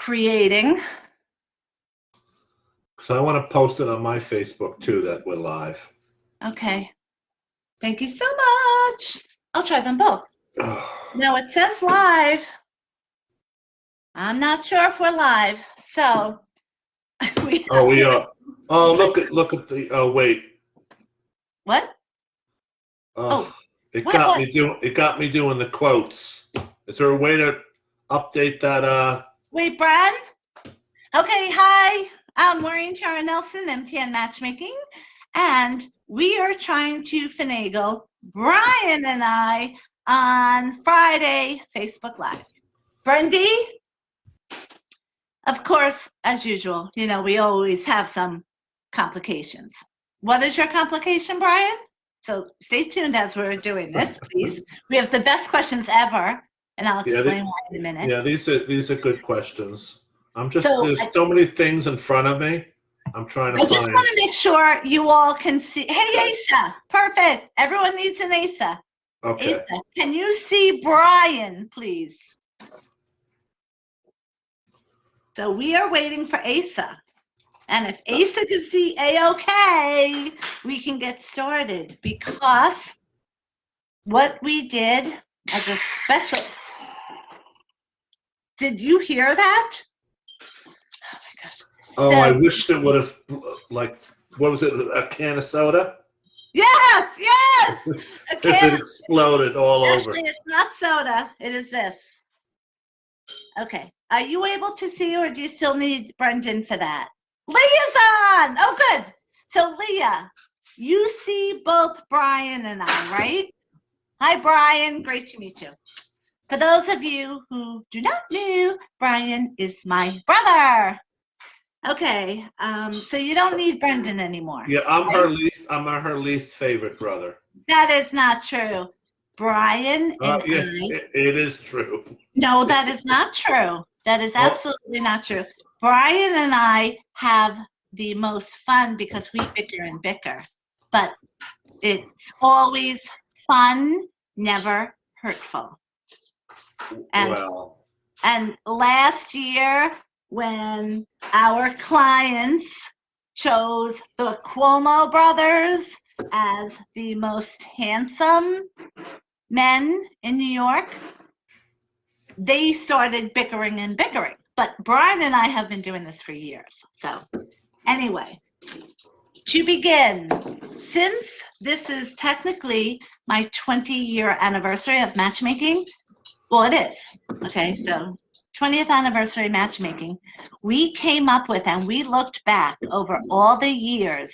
creating. So I want to post it on my Facebook too that we're live. Okay. Thank you so much. I'll try them both. Now it says live. I'm not sure if we're live. So we are. Oh, look at the. Oh, wait. What? It got me doing the quotes. Is there a way to update that? Wait, Brad. Okay, hi. I'm Maureen and Nelson, MTN Matchmaking, and we are trying to finagle Brian and I on Friday Facebook Live. Brendy, of course, as usual, we always have some complications. What is your complication, Brian? So stay tuned as we're doing this, please. We have the best questions ever, and I'll explain why in a minute. Yeah, these are good questions. There's so many things in front of me. I'm trying to find. I just want to make sure you all can see. Hey, Asa, perfect. Everyone needs an Asa. Okay. Asa, can you see Brian, please? So we are waiting for Asa. And if Asa can see A-OK, we can get started, because what we did as a special. Did you hear that? Oh my gosh. Oh, I wished it would have, what was it, a can of soda? Yes. A can it exploded all over. Actually, it's not soda. It is this. Okay. Are you able to see, or do you still need Brendan for that? Leah's on! Oh, good. So, Leah, you see both Brian and I, right? Hi, Brian. Great to meet you. For those of you who do not know, Brian is my brother. Okay, so you don't need Brendan anymore. Yeah, I'm her least favorite brother. That is not true. Brian and it is true. No, that is not true. That is absolutely not true. Brian and I have the most fun because we bicker and bicker, but it's always fun, never hurtful. And last year, when our clients chose the Cuomo brothers as the most handsome men in New York, they started bickering and bickering. But Brian and I have been doing this for years. So anyway, to begin, since this is technically my 20-year anniversary of matchmaking, well, it is. Okay, so 20th anniversary matchmaking, we came up with, and we looked back over all the years,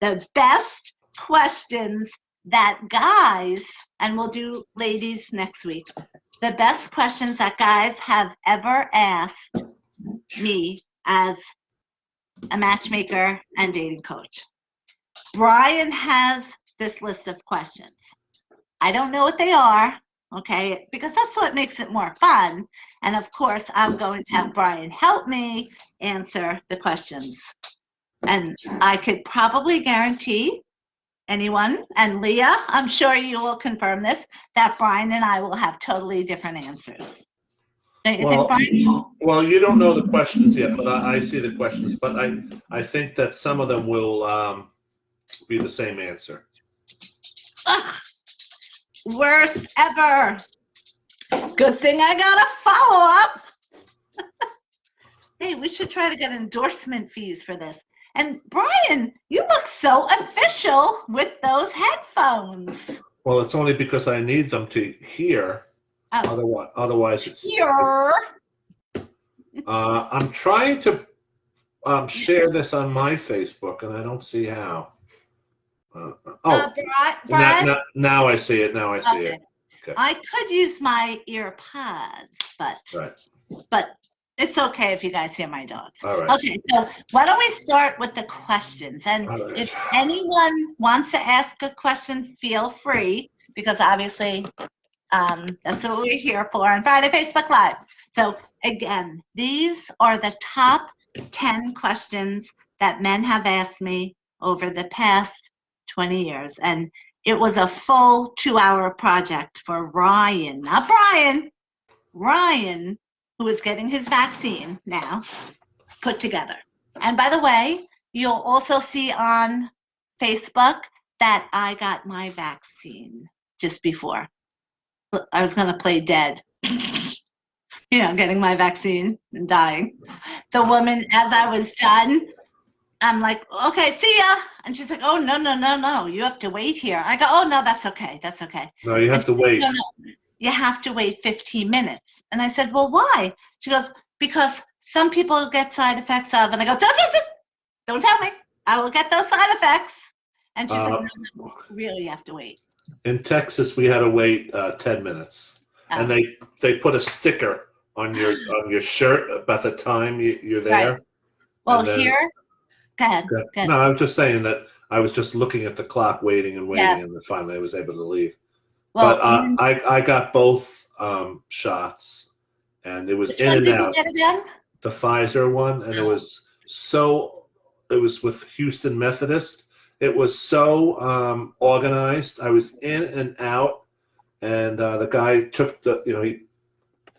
the best questions that guys, and we'll do ladies next week, the best questions that guys have ever asked me as a matchmaker and dating coach. Brian has this list of questions. I don't know what they are, okay, because that's what makes it more fun. And of course, I'm going to have Brian help me answer the questions. And I could probably guarantee anyone, and Leah, I'm sure you will confirm this, that Brian and I will have totally different answers. Don't you think, Brian? Well, you don't know the questions yet, but I see the questions. But I think that some of them will be the same answer. Ugh, worst ever. Good thing I got a follow-up. Hey, we should try to get endorsement fees for this. And Brian, you look so official with those headphones. Well, it's only because I need them to hear. Oh. Otherwise, it's here. I'm trying to share this on my Facebook, and I don't see how. Brian? Now I see it. Now I see it. Okay. I could use my ear pods, but it's okay if you guys hear my dogs. All right. Okay, so why don't we start with the questions? And if anyone wants to ask a question, feel free, because obviously that's what we're here for on Friday Facebook Live. So again, these are the top 10 questions that men have asked me over the past 20 years. And it was a full 2-hour project for Ryan, not Brian, Ryan, who is getting his vaccine now put together. And by the way, you'll also see on Facebook that I got my vaccine just before. I was going to play dead, getting my vaccine and dying. The woman, as I was done, I'm like, okay, see ya. And she's like, oh, no, you have to wait here. I go, oh, no, that's okay. No, you have to wait. No, you have to wait 15 minutes. And I said, well, why? She goes, because some people get side effects of, and I go, don't tell me. I will get those side effects. And she's like, no, really, you have to wait. In Texas, we had to wait 10 minutes. Oh. And they put a sticker on your shirt about the time you're there. Right. Well, here, go ahead. No, I was just saying that I was just looking at the clock, waiting, and then finally I was able to leave. Well, but I got both shots, and it was Which in one and did out. You get again? The Pfizer one, and it was with Houston Methodist. It was so organized. I was in and out, and the guy took he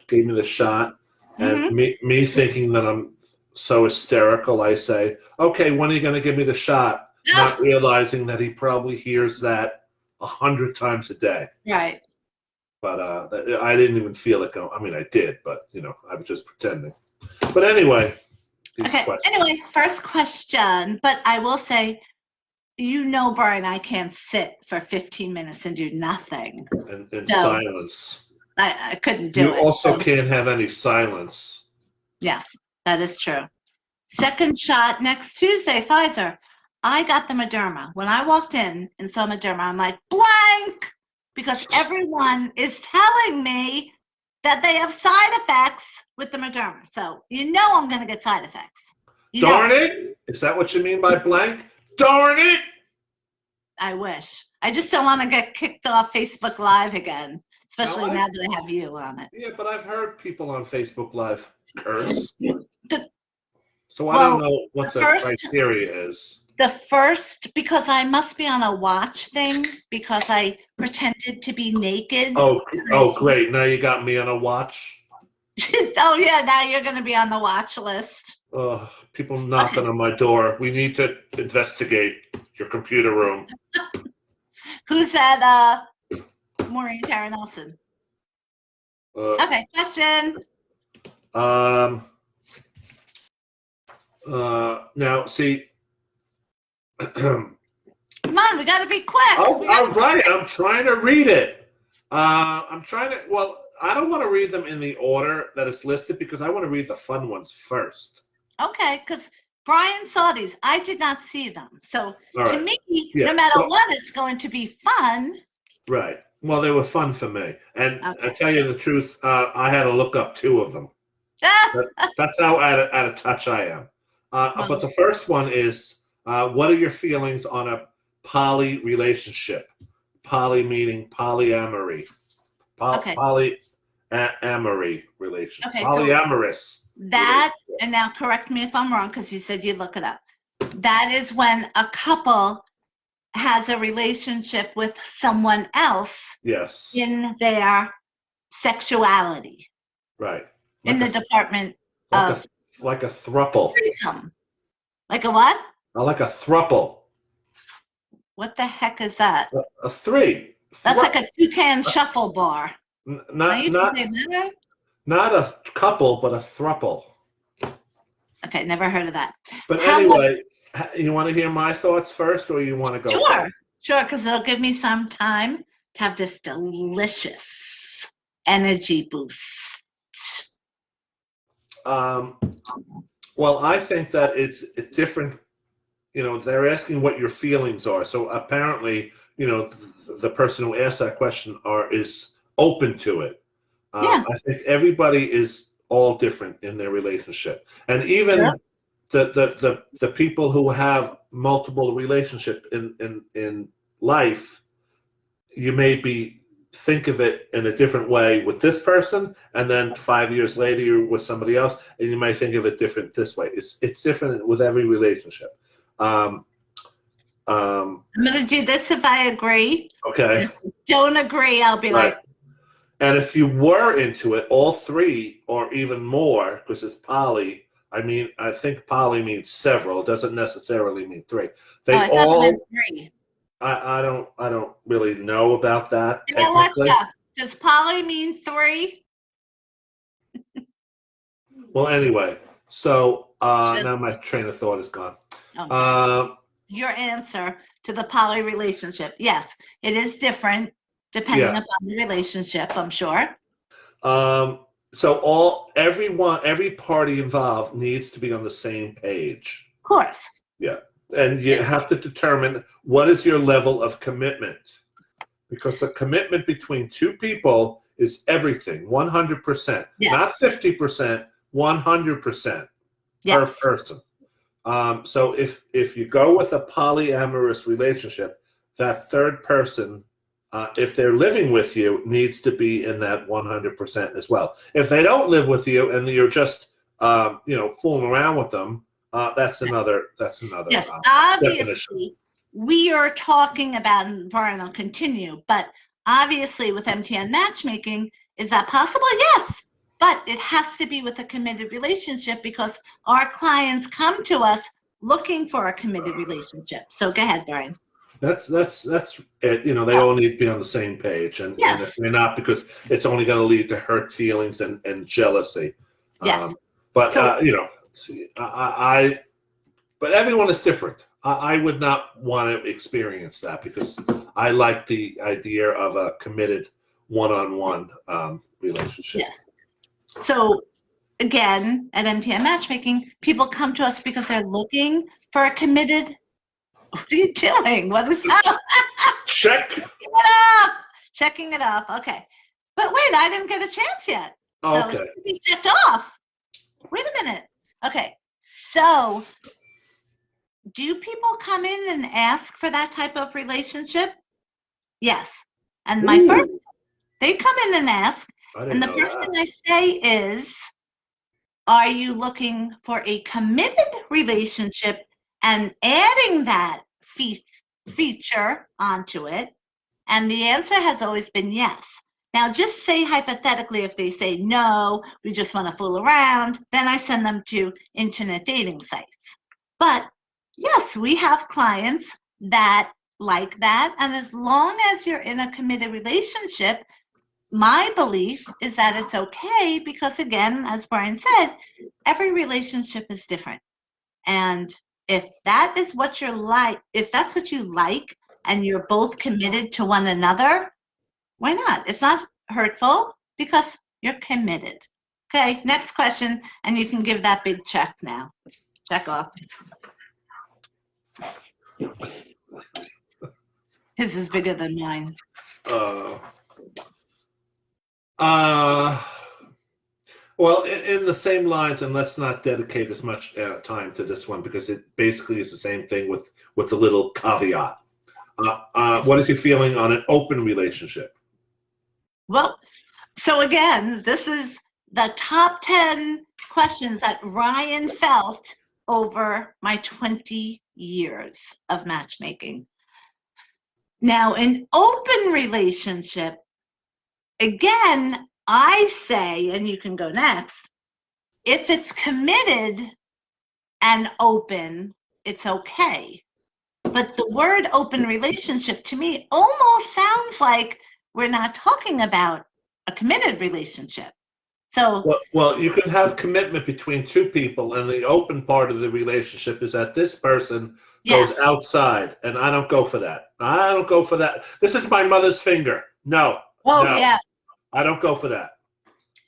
gave me the shot, and me thinking that I'm so hysterical, I say, okay, when are you going to give me the shot? Not realizing that he probably hears that 100 times a day. Right. But I didn't even feel it going. I mean, I did, but I was just pretending. But anyway. Okay. Anyway, first question. But I will say, Brian, I can't sit for 15 minutes and do nothing. In silence. I couldn't do it. You also can't have any silence. Yes, that is true. Second shot next Tuesday, Pfizer. I got the Moderna. When I walked in and saw Moderna, I'm like, blank! Because everyone is telling me that they have side effects with the Moderna. So I'm going to get side effects. Darn it! Is that what you mean by blank? Darn it! I wish. I just don't want to get kicked off Facebook Live again, especially now that I have you on it. Yeah, but I've heard people on Facebook Live curse. So I don't know what the criteria is. The first, because I must be on a watch thing, because I pretended to be naked. Oh, great. Now you got me on a watch. Oh, yeah, now you're going to be on the watch list. People knocking on my door. We need to investigate your computer room. Who said Maureen Tara Nelson? Okay, question. Now, see. Come on, we got to be quick. All right, I'm trying to read it. I don't want to read them in the order that it's listed because I want to read the fun ones first. Okay, because Brian saw these. I did not see them. So to me, no matter what, it's going to be fun. Right. Well, they were fun for me. And I tell you the truth, I had to look up 2 of them. That's how out of touch I am. But the first one is, what are your feelings on a poly relationship? Poly meaning polyamory. Polyamory relationship. Okay, polyamorous. And now correct me if I'm wrong, because you said you'd look it up. That is when a couple has a relationship with someone else. Yes. In their sexuality. Right. In the department of. Like a throuple. Threesome. Like a what? Like a throuple. What the heck is that? A 3. That's like a toucan shuffle bar. Not a couple, but a throuple. Okay, never heard of that. But anyway, you want to hear my thoughts first, or you want to go? Sure, because it'll give me some time to have this delicious energy boost. Well, I think that it's different. They're asking what your feelings are. So apparently, the person who asked that question is open to it. I think everybody is all different in their relationship, and even the people who have multiple relationships in life, you may think of it in a different way with this person, and then 5 years later you're with somebody else, and you may think of it different this way. It's different with every relationship. I'm going to do this if I agree. Okay. If I don't agree, I'll be like. And if you were into it, all three or even more, because it's poly. I mean, I think poly means several. It doesn't necessarily mean three. They I thought it meant all. 3. I don't really know about that Hey, technically. Alexa, does poly mean 3? Well, anyway, so Should, now my train of thought is gone. okay. Your answer to the poly relationship. Yes, it is different depending Yeah. upon the relationship, I'm sure. So every party involved needs to be on the same page. Of course. Yeah. And you have to determine what is your level of commitment. Because the commitment between two people is everything, 100%. Yes. Not 50%, 100% Yes. per person. So if you go with a polyamorous relationship, that third person, if they're living with you, needs to be in that 100% as well. If they don't live with you and you're just fooling around with them, that's another Yes, definition. obviously, we are talking about, and Brian will continue, but obviously with MTN Matchmaking, is that possible? Yes, but it has to be with a committed relationship because our clients come to us looking for a committed relationship. So go ahead, Brian. That's it. They all need to be on the same page, and if they're not, because it's only going to lead to hurt feelings and jealousy. Yes. But but everyone is different. I would not want to experience that because I like the idea of a committed one-on-one relationship. Yes. So again, at MTN Matchmaking, people come to us because they're looking for a committed. What are you doing? What is that? Checking it up. Checking it off. Okay. But wait, I didn't get a chance yet. Okay. So it should be checked off. Wait a minute. Okay. So do people come in and ask for that type of relationship? Yes. And they come in and ask. And the first thing I say is, are you looking for a committed relationship and adding that feature onto it? And the answer has always been yes. Now, just say hypothetically, if they say no, we just want to fool around, then I send them to internet dating sites. But yes, we have clients that like that. And as long as you're in a committed relationship, my belief is that it's okay because, again, as Brian said, every relationship is different. And if that is what you're like, if that's what you like, and you're both committed to one another, why not? It's not hurtful because you're committed. Okay, next question, and you can give that big check now. Check off. His is bigger than mine. Well, in the same lines, and let's not dedicate as much time to this one because it basically is the same thing with a little caveat. What is your feeling on an open relationship? Well, so again, this is the top 10 questions that Ryan felt over my 20 years of matchmaking. Now, an open relationship, again, I say, and you can go next, if it's committed and open, it's okay. But the word open relationship to me almost sounds like we're not talking about a committed relationship. So well, you can have commitment between two people, and the open part of the relationship is that this person goes outside, and I don't go for that. I don't go for that. This is my mother's finger. No. Oh, no, yeah. I don't go for that.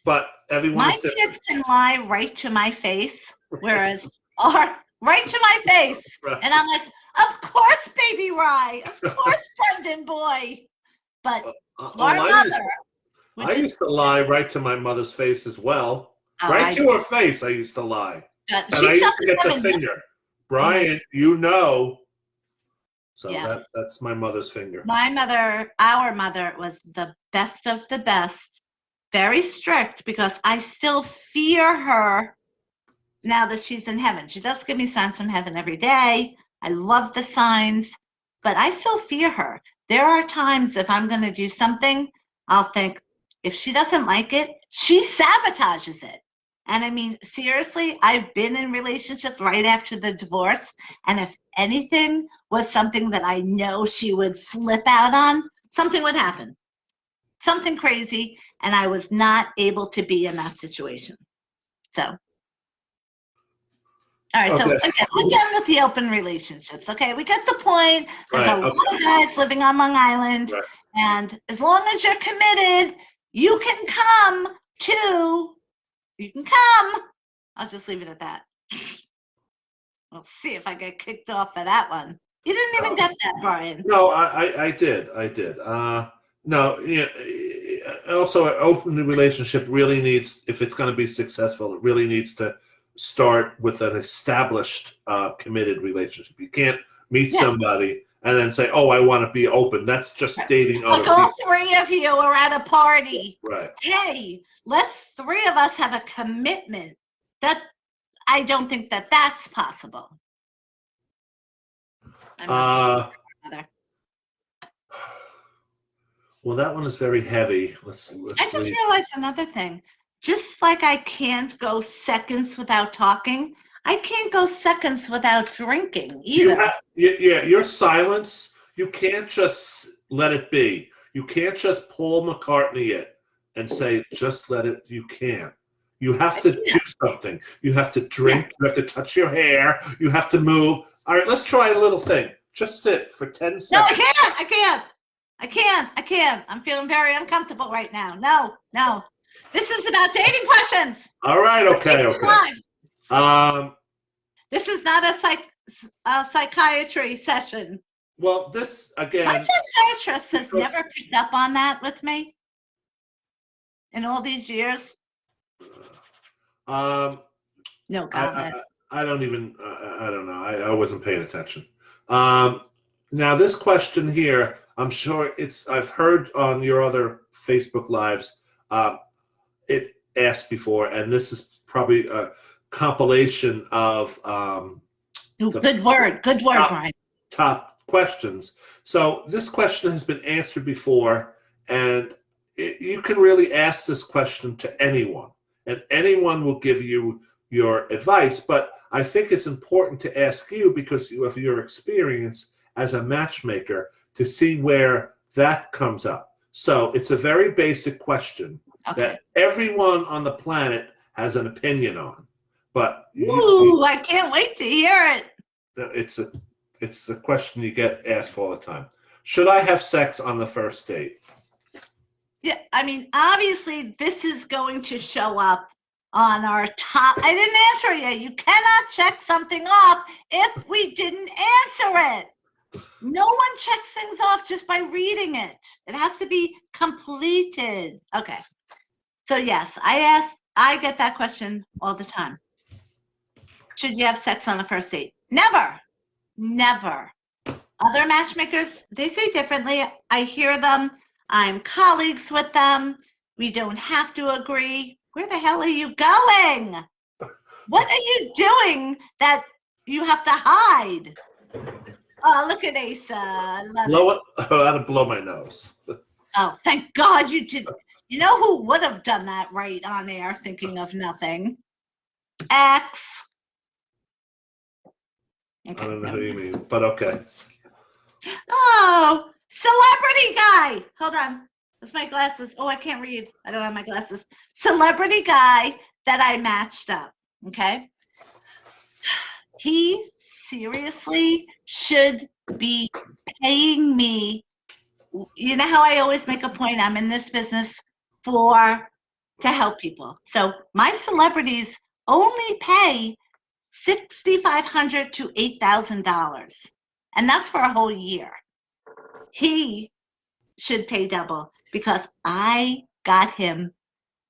But everyone is different. My kids can lie right to my face, whereas right to my face. Right. And I'm like, of course, baby Rye. Of course, Brendan boy. But our mother. I used to lie right to my mother's face as well. Right to her face, I used to lie. And I used to get the finger. Brian, you know. So that's my mother's finger. My mother, our mother, was the best of the best. Very strict because I still fear her now that she's in heaven. She does give me signs from heaven every day. I love the signs, but I still fear her. There are times if I'm going to do something, I'll think, If she doesn't like it, she sabotages it. And I mean, seriously, I've been in relationships right after the divorce. And if anything was something that I know she would flip out on, something would happen. Something crazy. And I was not able to be in that situation. So, all right. Okay. So again, we're done with the open relationships. Okay. We get the point. There's a lot of guys living on Long Island. Right. And as long as you're committed, you can come to. You can come. I'll just leave it at that. We'll see if I get kicked off for that one. You didn't even get that, Brian. No, I did. No, yeah. Also, an open relationship really needs, if it's going to be successful, it really needs to start with an established, committed relationship. You can't meet somebody and then say, "Oh, I want to be open." That's just dating other people. All three of you are at a party. Right. Hey, let's three of us have a commitment. That I don't think that that's possible. Well, that one is very heavy. Let's I just realized another thing. Just like I can't go seconds without talking, I can't go seconds without drinking either. Your silence, you can't just let it be. You can't just Paul McCartney it and say, just let it. You can't. You have to do something. You have to drink. You have to touch your hair. You have to move. All right, let's try a little thing. Just sit for 10 seconds. No, I can't. I'm feeling very uncomfortable right now. No. This is about dating questions. All right, okay. This is not a psychiatry session. Well, this, again. My psychiatrist has never picked up on that with me in all these years. No comment. I don't even, I don't know. I wasn't paying attention. Now, this question here, I'm sure I've heard on your other Facebook Lives, it asked before, and this is probably a compilation of good word, Brian. Top questions. So this question has been answered before, and you can really ask this question to anyone, and anyone will give you your advice. But I think it's important to ask you, because of your experience as a matchmaker, to see where that comes up. So it's a very basic question that everyone on the planet has an opinion on. But I can't wait to hear it. It's a question you get asked all the time. Should I have sex on the first date? Yeah, I mean, obviously this is going to show up on our top. I didn't answer it yet. You cannot check something off if we didn't answer it. No one checks things off just by reading it. It has to be completed. Okay. So yes, I get that question all the time. Should you have sex on the first date? Never. Other matchmakers, they say differently. I hear them. I'm colleagues with them. We don't have to agree. Where the hell are you going? What are you doing that you have to hide? Oh, look at Asa. I had to blow my nose. Oh, thank God you did. You know who would have done that right on air, thinking of nothing? X. Okay, I don't know who you mean, but okay. Oh, celebrity guy. Hold on. That's my glasses. Oh, I can't read. I don't have my glasses. Celebrity guy that I matched up. Okay. He seriously should be paying me. You know how I always make a point, I'm in this business to help people. So my celebrities only pay $6,500 to $8,000, and that's for a whole year. He should pay double, because I got him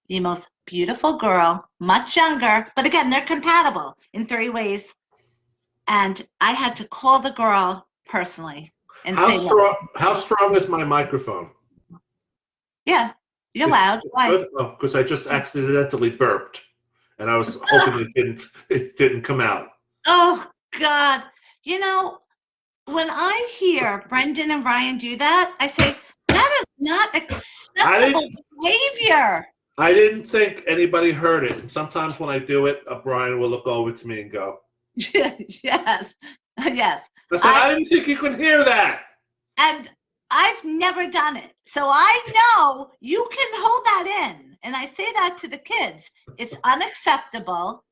the most beautiful girl, much younger, but again, they're compatible in 3 ways. And I had to call the girl personally and how strong is my microphone? Yeah, you're loud. Why? Because I just accidentally burped, and I was hoping it didn't come out. Oh God! You know, when I hear Brendan and Ryan do that, I say that is not I acceptable didn't, behavior. I didn't think anybody heard it. And sometimes when I do it, Brian will look over to me and go, Yes, yes. I said, I didn't think you could hear that. And I've never done it. So I know you can hold that in. And I say that to the kids. It's unacceptable.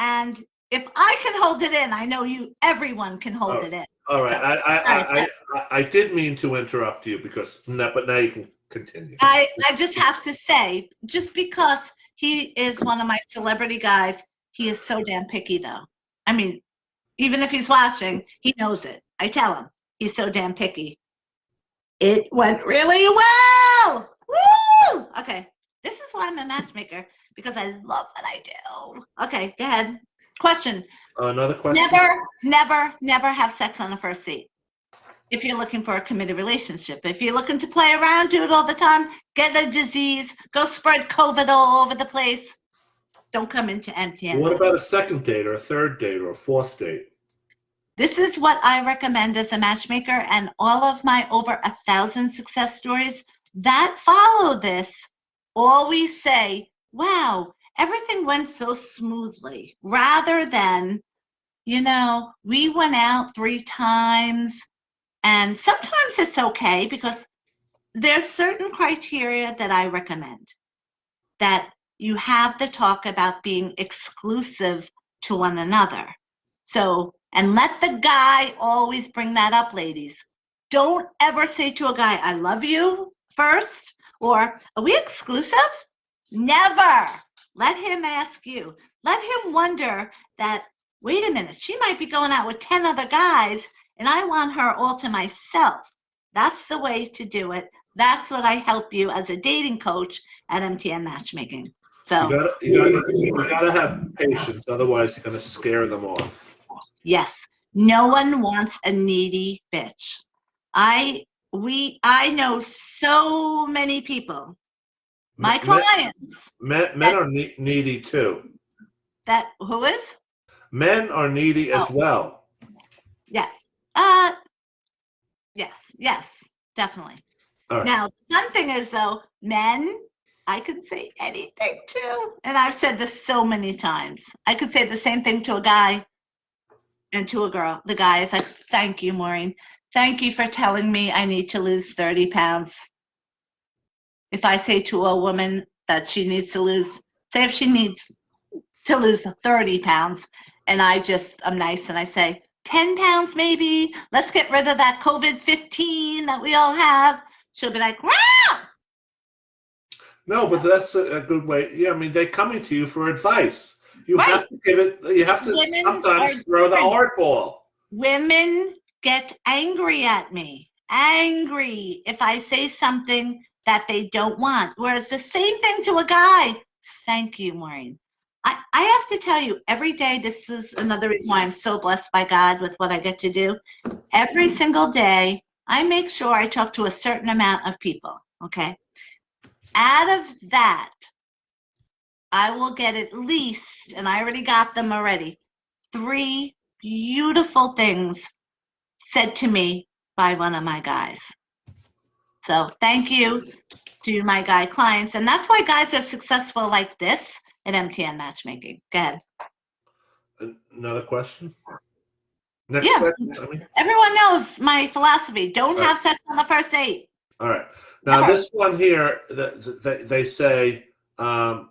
And if I can hold it in, I know everyone can hold it in. All right. So, I did mean to interrupt you but now you can continue. I just have to say, just because he is one of my celebrity guys, he is so damn picky though. I mean, even if he's watching, he knows it. I tell him he's so damn picky. It went really well. Woo! Okay. This is why I'm a matchmaker, because I love what I do. Okay, go ahead. Question. Another question? Never have sex on the first date. If you're looking for a committed relationship. If you're looking to play around, do it all the time, get a disease, go spread COVID all over the place, don't come into MTN. What about a second date or a third date or a fourth date? This is what I recommend as a matchmaker, and all of my over 1,000 success stories that follow this always say, wow, everything went so smoothly, rather than, we went out 3 times, and sometimes it's okay because there's certain criteria that I recommend, that you have the talk about being exclusive to one another. So, and let the guy always bring that up, ladies. Don't ever say to a guy, I love you first, or are we exclusive? Never. Let him ask you. Let him wonder that, wait a minute, she might be going out with 10 other guys and I want her all to myself. That's the way to do it. That's what I help you as a dating coach at MTN Matchmaking. So you gotta have patience, otherwise you're gonna scare them off. Yes, no one wants a needy bitch. I know so many people, my clients. Men are needy too. That who is? Men are needy as well. Yes. Yes, definitely. All right. Now, the fun thing is though, men, I can say anything too. And I've said this so many times. I could say the same thing to a guy and to a girl. The guy is like, thank you, Maureen. Thank you for telling me I need to lose 30 pounds. If I say to a woman that she needs to lose, say if she needs to lose 30 pounds, and I'm nice and I say, 10 pounds maybe, let's get rid of that COVID-15 that we all have. She'll be like, wow. No, but that's a good way. Yeah, I mean, they're coming to you for advice. You have to give it, you have to Women sometimes throw the hardball. Women get angry at me. Angry if I say something that they don't want. Whereas the same thing to a guy. Thank you, Maureen. I have to tell you, every day, this is another reason why I'm so blessed by God with what I get to do. Every single day, I make sure I talk to a certain amount of people, okay? Out of that, I will get at least, and I already got them already, 3 beautiful things said to me by one of my guys. So thank you to my guy clients. And that's why guys are successful like this at MTN Matchmaking. Go ahead. Another question? Next Yeah. question, I mean. Everyone knows my philosophy. Don't have sex on the first date. All right. Now, this one here, they say, now,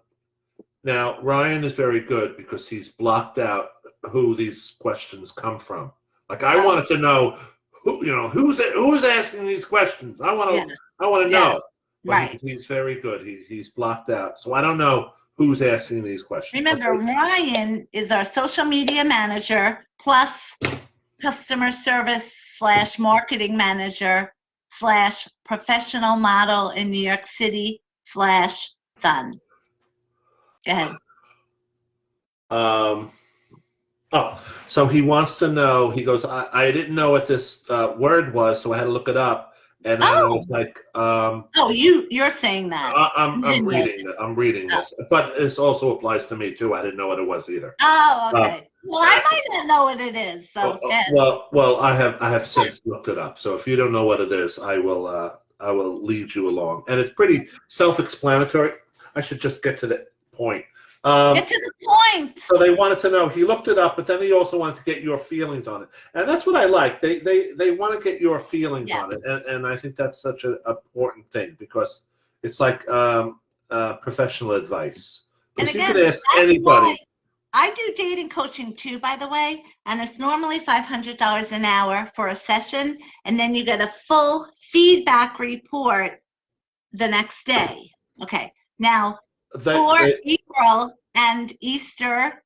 Ryan is very good because he's blocked out who these questions come from. Like, I wanted to know who's asking these questions. I want to know. But right. He's very good. He's blocked out, so I don't know who's asking these questions. Remember, Ryan is our social media manager plus customer service / marketing manager / professional model in New York City / son. Go ahead. So he wants to know, he goes, I didn't know what this word was, so I had to look it up. And I was like, you're saying that. I'm reading this. But this also applies to me too. I didn't know what it was either. Oh, okay. Well, I might not know what it is. So well, I have since looked it up. So if you don't know what it is, I will lead you along. And it's pretty self-explanatory. I should just get to the point. Get to the point. So they wanted to know. He looked it up, but then he also wanted to get your feelings on it, and that's what I like. They want to get your feelings on it, and I think that's such an important thing because it's like professional advice. Because you can ask anybody. I do dating coaching too, by the way, and it's normally $500 an hour for a session, and then you get a full feedback report the next day. Okay, now for April and Easter,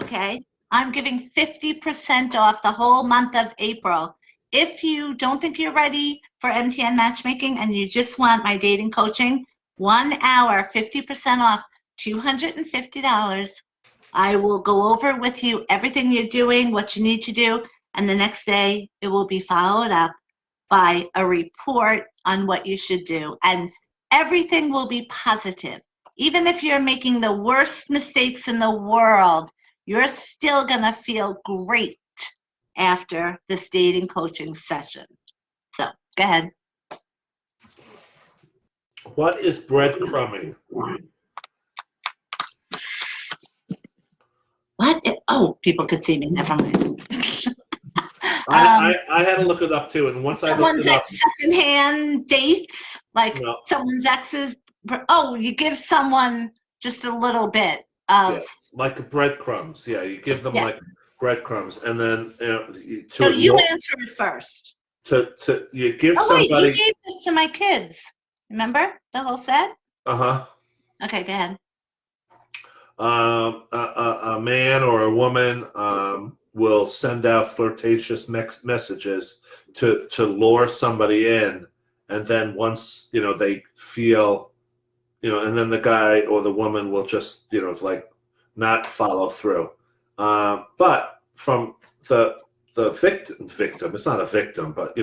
okay, I'm giving 50% off the whole month of April. If you don't think you're ready for MTN Matchmaking and you just want my dating coaching, 1 hour, 50% off, $250. I will go over with you everything you're doing, what you need to do, and the next day it will be followed up by a report on what you should do. And everything will be positive. Even if you're making the worst mistakes in the world, you're still going to feel great after this dating coaching session. So, go ahead. What is breadcrumbing? What? Oh, people could see me. Never mind. I had to look it up too, and once I looked it up, secondhand dates, like someone's ex's. Oh, you give someone just a little bit of like breadcrumbs. Yeah, you give them like breadcrumbs, and then so you answer it first. You give somebody. Wait, you gave this to my kids. Remember the whole set? Okay, go ahead. A man or a woman will send out flirtatious messages to lure somebody in, and then once they feel, and then the guy or the woman will just like not follow through. But from the victim, it's not a victim, but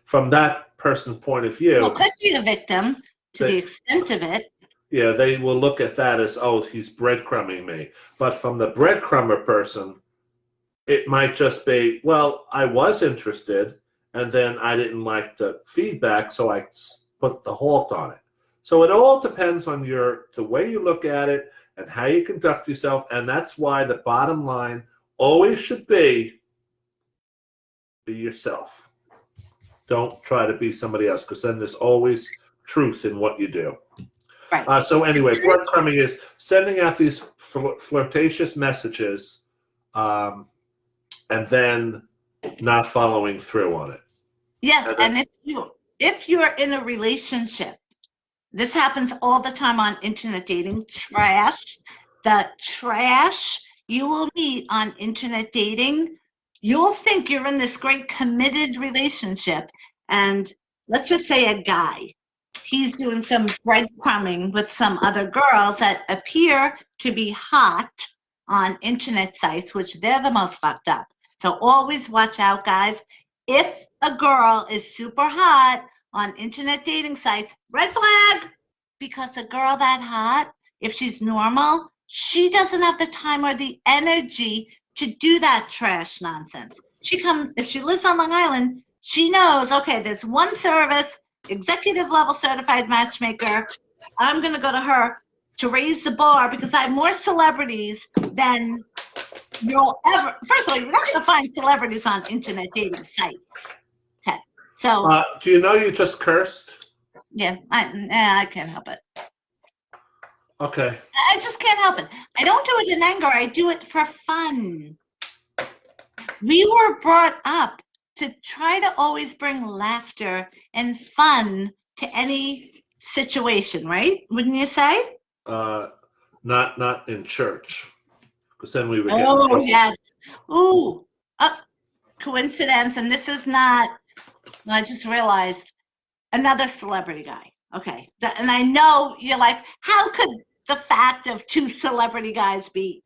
from that person's point of view, well, it could be the victim to the extent of it. Yeah, they will look at that as, oh, he's breadcrumbing me. But from the breadcrumber person, it might just be, well, I was interested, and then I didn't like the feedback, so I put the halt on it. So it all depends on the way you look at it and how you conduct yourself, and that's why the bottom line always should be yourself. Don't try to be somebody else, because then there's always truth in what you do. Right. So anyway, breadcrumbing is sending out these flirtatious messages and then not following through on it. Yes, and if you're in a relationship, this happens all the time on internet dating. The trash you will meet on internet dating, you'll think you're in this great committed relationship, and let's just say a guy. He's doing some breadcrumbing with some other girls that appear to be hot on internet sites, which they're the most fucked up. So always watch out, guys. If a girl is super hot on internet dating sites, red flag, because a girl that hot, if she's normal, she doesn't have the time or the energy to do that trash nonsense. If she lives on Long Island, she knows, okay, there's one service, executive level certified matchmaker. I'm going to go to her to raise the bar because I have more celebrities than you'll ever. First of all, you're not going to find celebrities on internet dating sites. Okay, so. Do you know you just cursed? Yeah, I can't help it. Okay. I just can't help it. I don't do it in anger. I do it for fun. We were brought up to try to always bring laughter and fun to any situation, right? Wouldn't you say? Not in church, because then we would get. Oh yes. Ooh, coincidence, and this is not. I just realized another celebrity guy. Okay, and I know you're like, how could the fact of two celebrity guys be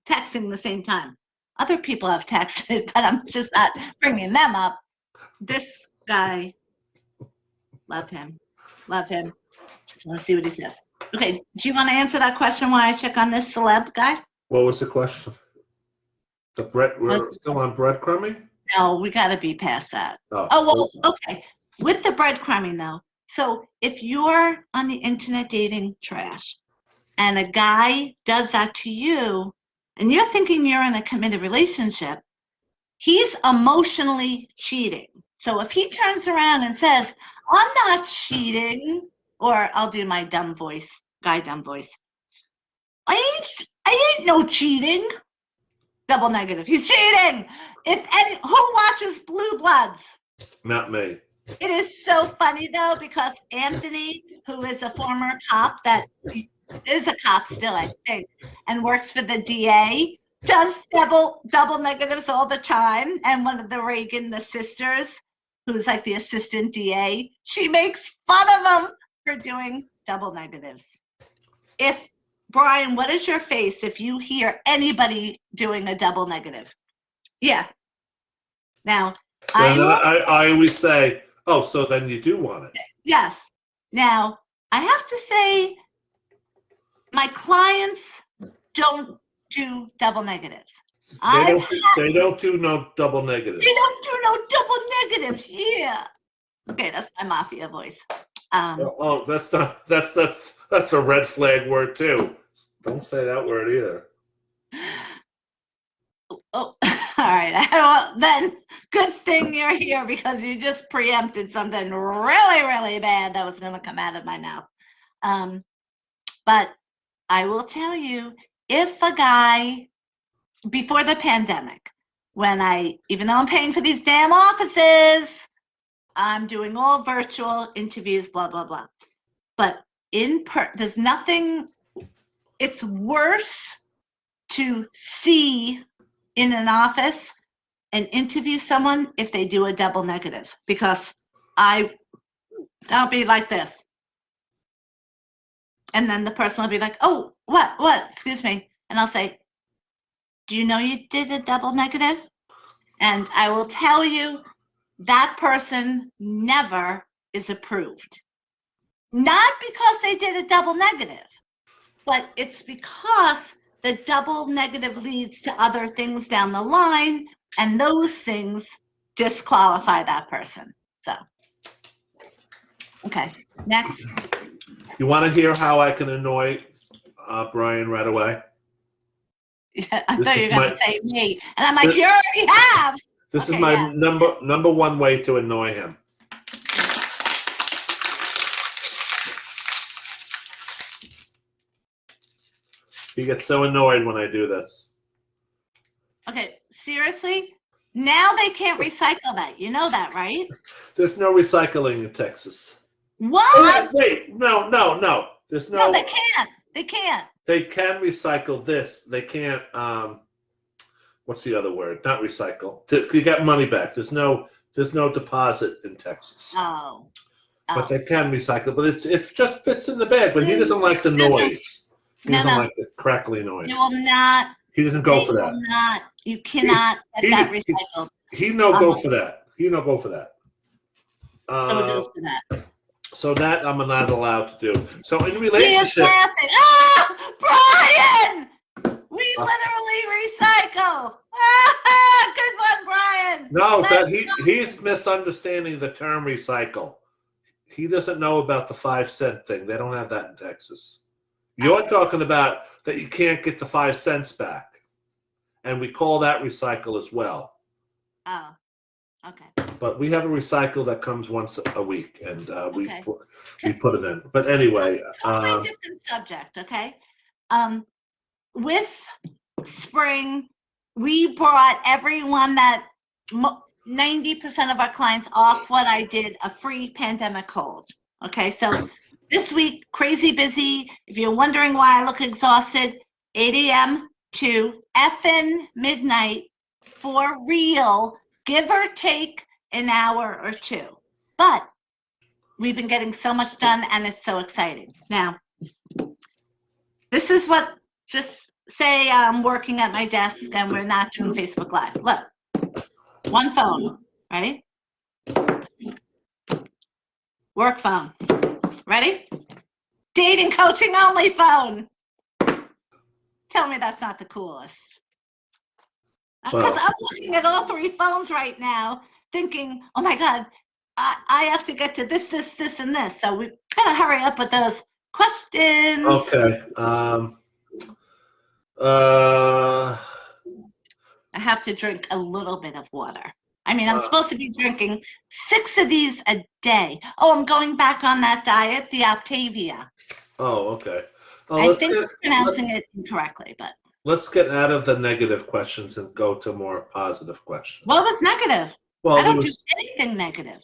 texting the same time? Other people have texted, but I'm just not bringing them up. This guy, love him. Just want to see what he says. Okay, do you want to answer that question while I check on this celeb guy? What was the question? We're still on breadcrumbing? No, we got to be past that. Oh, well, okay. With the breadcrumbing, though, So if you're on the internet dating trash and a guy does that to you and you're thinking you're in a committed relationship, he's emotionally cheating. So if he turns around and says, I'm not cheating, or I'll do my dumb voice, guy dumb voice. I ain't no cheating. Double negative. He's cheating. Who watches Blue Bloods? Not me. It is so funny though, because Anthony, who is a former cop that is a cop still, I think, and works for the DA, does double negatives all the time. And one of the sisters, who's like the assistant DA, she makes fun of him for doing double negatives. Brian, what is your face if you hear anybody doing a double negative? Yeah. Now, I always say, oh, so then you do want it. Yes. Now, I have to say, my clients don't do double negatives. They don't do no double negatives. They don't do no double negatives. Yeah. Okay, that's my mafia voice. That's a red flag word too. Don't say that word either. Oh, all right. Well, then, good thing you're here because you just preempted something really, really bad that was going to come out of my mouth. But I will tell you, if a guy, before the pandemic, even though I'm paying for these damn offices, I'm doing all virtual interviews, blah, blah, blah. But there's nothing, it's worse to see in an office and interview someone if they do a double negative, because I'll be like this. And then the person will be like, oh, what, excuse me. And I'll say, do you know you did a double negative? And I will tell you, that person never is approved. Not because they did a double negative, but it's because the double negative leads to other things down the line, and those things disqualify that person. So, okay, next. You want to hear how I can annoy Brian right away? Yeah, I thought you were going to say me. And I'm like, you already have. This is my number one way to annoy him. He gets so annoyed when I do this. Okay, seriously? Now they can't recycle that. You know that, right? There's no recycling in Texas. What? Wait, no. There's no. No, they can't. They can't. They can recycle this. They can't. What's the other word? Not recycle. You get money back. There's no deposit in Texas. Oh. But they can recycle. But it just fits in the bag. But he doesn't like the noise. He doesn't like the crackly noise. You will not. He doesn't go for that. Not. You cannot get that recycled. He no go for that. He no go for that. So it goes for that. So that I'm not allowed to do. So in relationship. Oh, Brian! We literally recycle. Good one, Brian. No, he's misunderstanding the term recycle. He doesn't know about the 5-cent thing. They don't have that in Texas. You're talking about that you can't get the 5 cents back, and we call that recycle as well. Oh, okay. But we have a recycle that comes once a week, and we put it in. But anyway, totally different subject. Okay. With spring, we brought everyone 90% of our clients off what I did, a free pandemic hold. Okay, so this week, crazy busy. If you're wondering why I look exhausted, 8 a.m. to effing midnight for real, give or take an hour or two. But we've been getting so much done, and it's so exciting. Now, this is what, just say I'm working at my desk and we're not doing Facebook Live. Look, one phone. Ready? Work phone. Ready? Dating coaching only phone. Tell me that's not the coolest. Because I'm looking at all three phones right now thinking, oh my God, I have to get to this, and this. So we gotta hurry up with those questions. Okay. I have to drink a little bit of water. I mean, I'm supposed to be drinking 6 of these a day. Oh, I'm going back on that diet, the Optavia. Oh, okay. I think I'm pronouncing it incorrectly, but. Let's get out of the negative questions and go to more positive questions. Well, that's negative. Well, I don't do anything negative.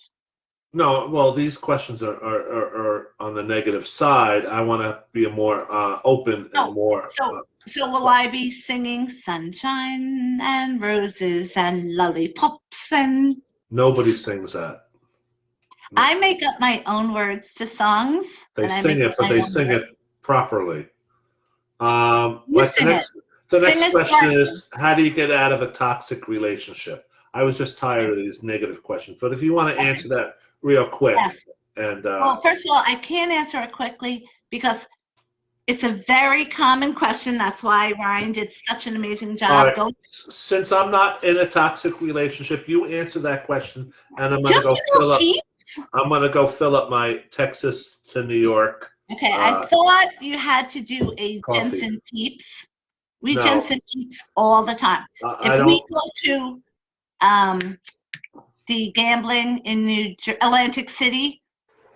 No, well, these questions are on the negative side. I want to be more open and more. So will I be singing sunshine and roses and lollipops and? Nobody sings that. No. I make up my own words to songs. They sing it, but they sing it properly. The next question is, how do you get out of a toxic relationship? I was just tired of these negative questions, but if you want to answer that real quick. Yes. And well, first of all, I can't answer it quickly because it's a very common question. That's why Ryan did such an amazing job. Right. Since I'm not in a toxic relationship, you answer that question, and I'm going to go fill up. I'm going to go fill up my Texas to New York. Okay, I thought you had to do a coffee. Jensen Peeps. We Jensen Peeps all the time. If we go to the gambling in Atlantic City,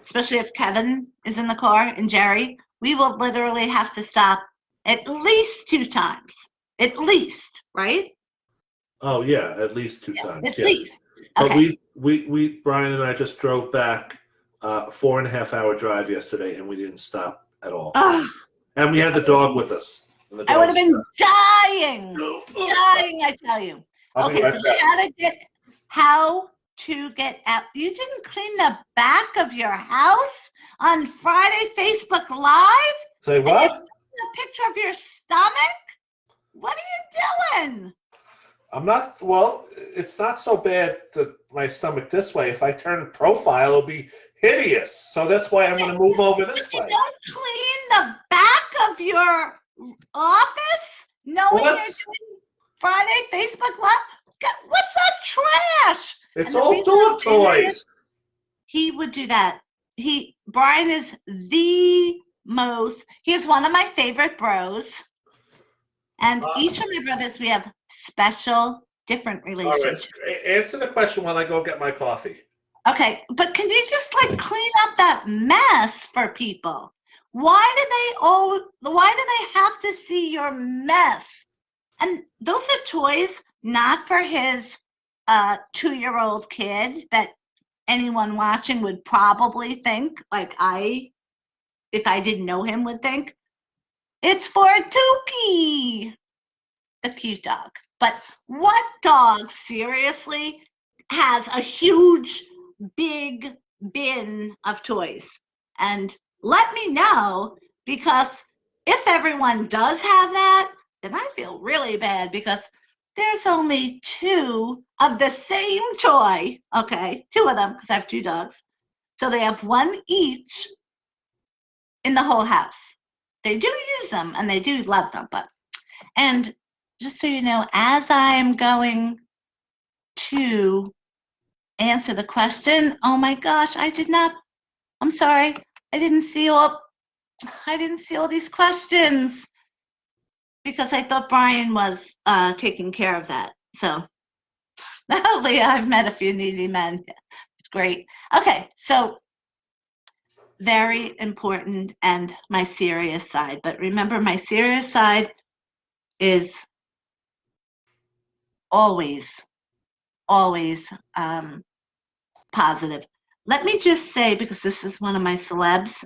especially if Kevin is in the car and Jerry, we will literally have to stop at least 2 times. At least, right? Oh yeah, at least 2 times. At least. Okay. But we Brian and I just drove back 4.5-hour drive yesterday, and we didn't stop at all. And we had the dog with us. I would have been dying, I tell you. Okay, so how to get out. You didn't clean the back of your house on Friday Facebook Live? Say what? A picture of your stomach? What are you doing? I'm not, well, it's not so bad to my stomach this way. If I turn profile, it'll be hideous. So that's why I'm going to move over this way. You don't clean the back of your office knowing you're doing Friday Facebook Live? What's that trash? It's all dog toys. He would do that. Brian is he is one of my favorite bros. And each of my brothers, we have special, different relationships. All right. Answer the question while I go get my coffee. Okay, but can you just clean up that mess for people? Why do they have to see your mess? And those are toys not for his 2-year-old kid that anyone watching would probably think, if I didn't know him, would think. It's for Tukey, the cute dog. But what dog, seriously, has a huge, big bin of toys? And let me know, because if everyone does have that, then I feel really bad because there's only 2 of the same toy. Okay, 2 of them because I have 2 dogs. So they have 1 each in the whole house. They do use them and they do love them, and just so you know, as I'm going to answer the question, oh my gosh, I'm sorry, I didn't see all these questions because I thought Brian was taking care of that. So, Leah, I've met a few needy men. It's great. Okay, so very important, and my serious side. But remember, my serious side is always positive. Let me just say, because this is one of my celebs.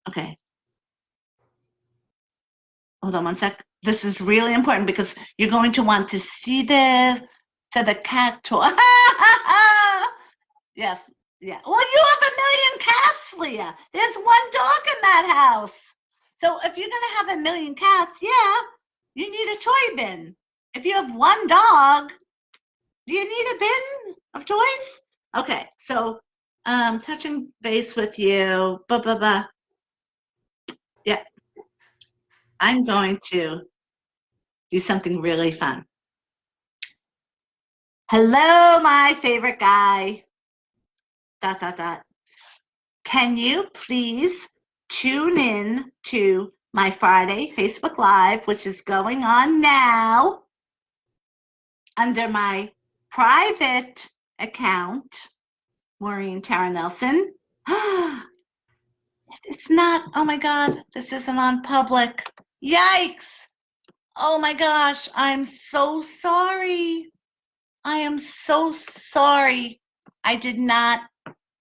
Okay. Hold on one sec. This is really important because you're going to want to see this. To the cat toy. Yes. Yeah. Well, you have 1 million cats, Leah. There's 1 dog in that house. So if you're going to have 1 million cats, yeah, you need a toy bin. If you have 1 dog, do you need a bin of toys? Okay. So touching base with you. Yeah. I'm going to do something really fun. Hello, my favorite guy. ... Can you please tune in to my Friday Facebook Live, which is going on now under my private account, Maureen Tara Nelson. It's not, oh my God, this isn't on public. Yikes. Oh my gosh, I'm so sorry. I am so sorry. I did not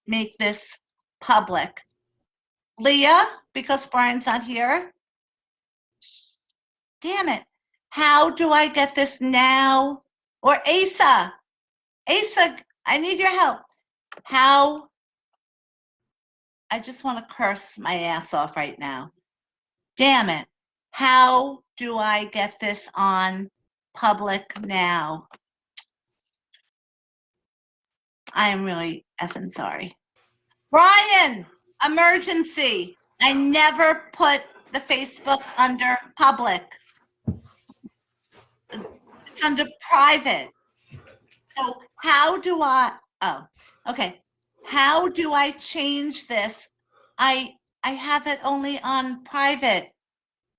make this public. Leah, because Brian's not here. Damn it. How do I get this now? Or Asa. Asa, I need your help. How? I just want to curse my ass off right now. Damn it. How do I get this on public now? I am really effing sorry. Brian, emergency. I never put the Facebook under public. It's under private. So how do I, oh, okay. How do I change this? I have it only on private,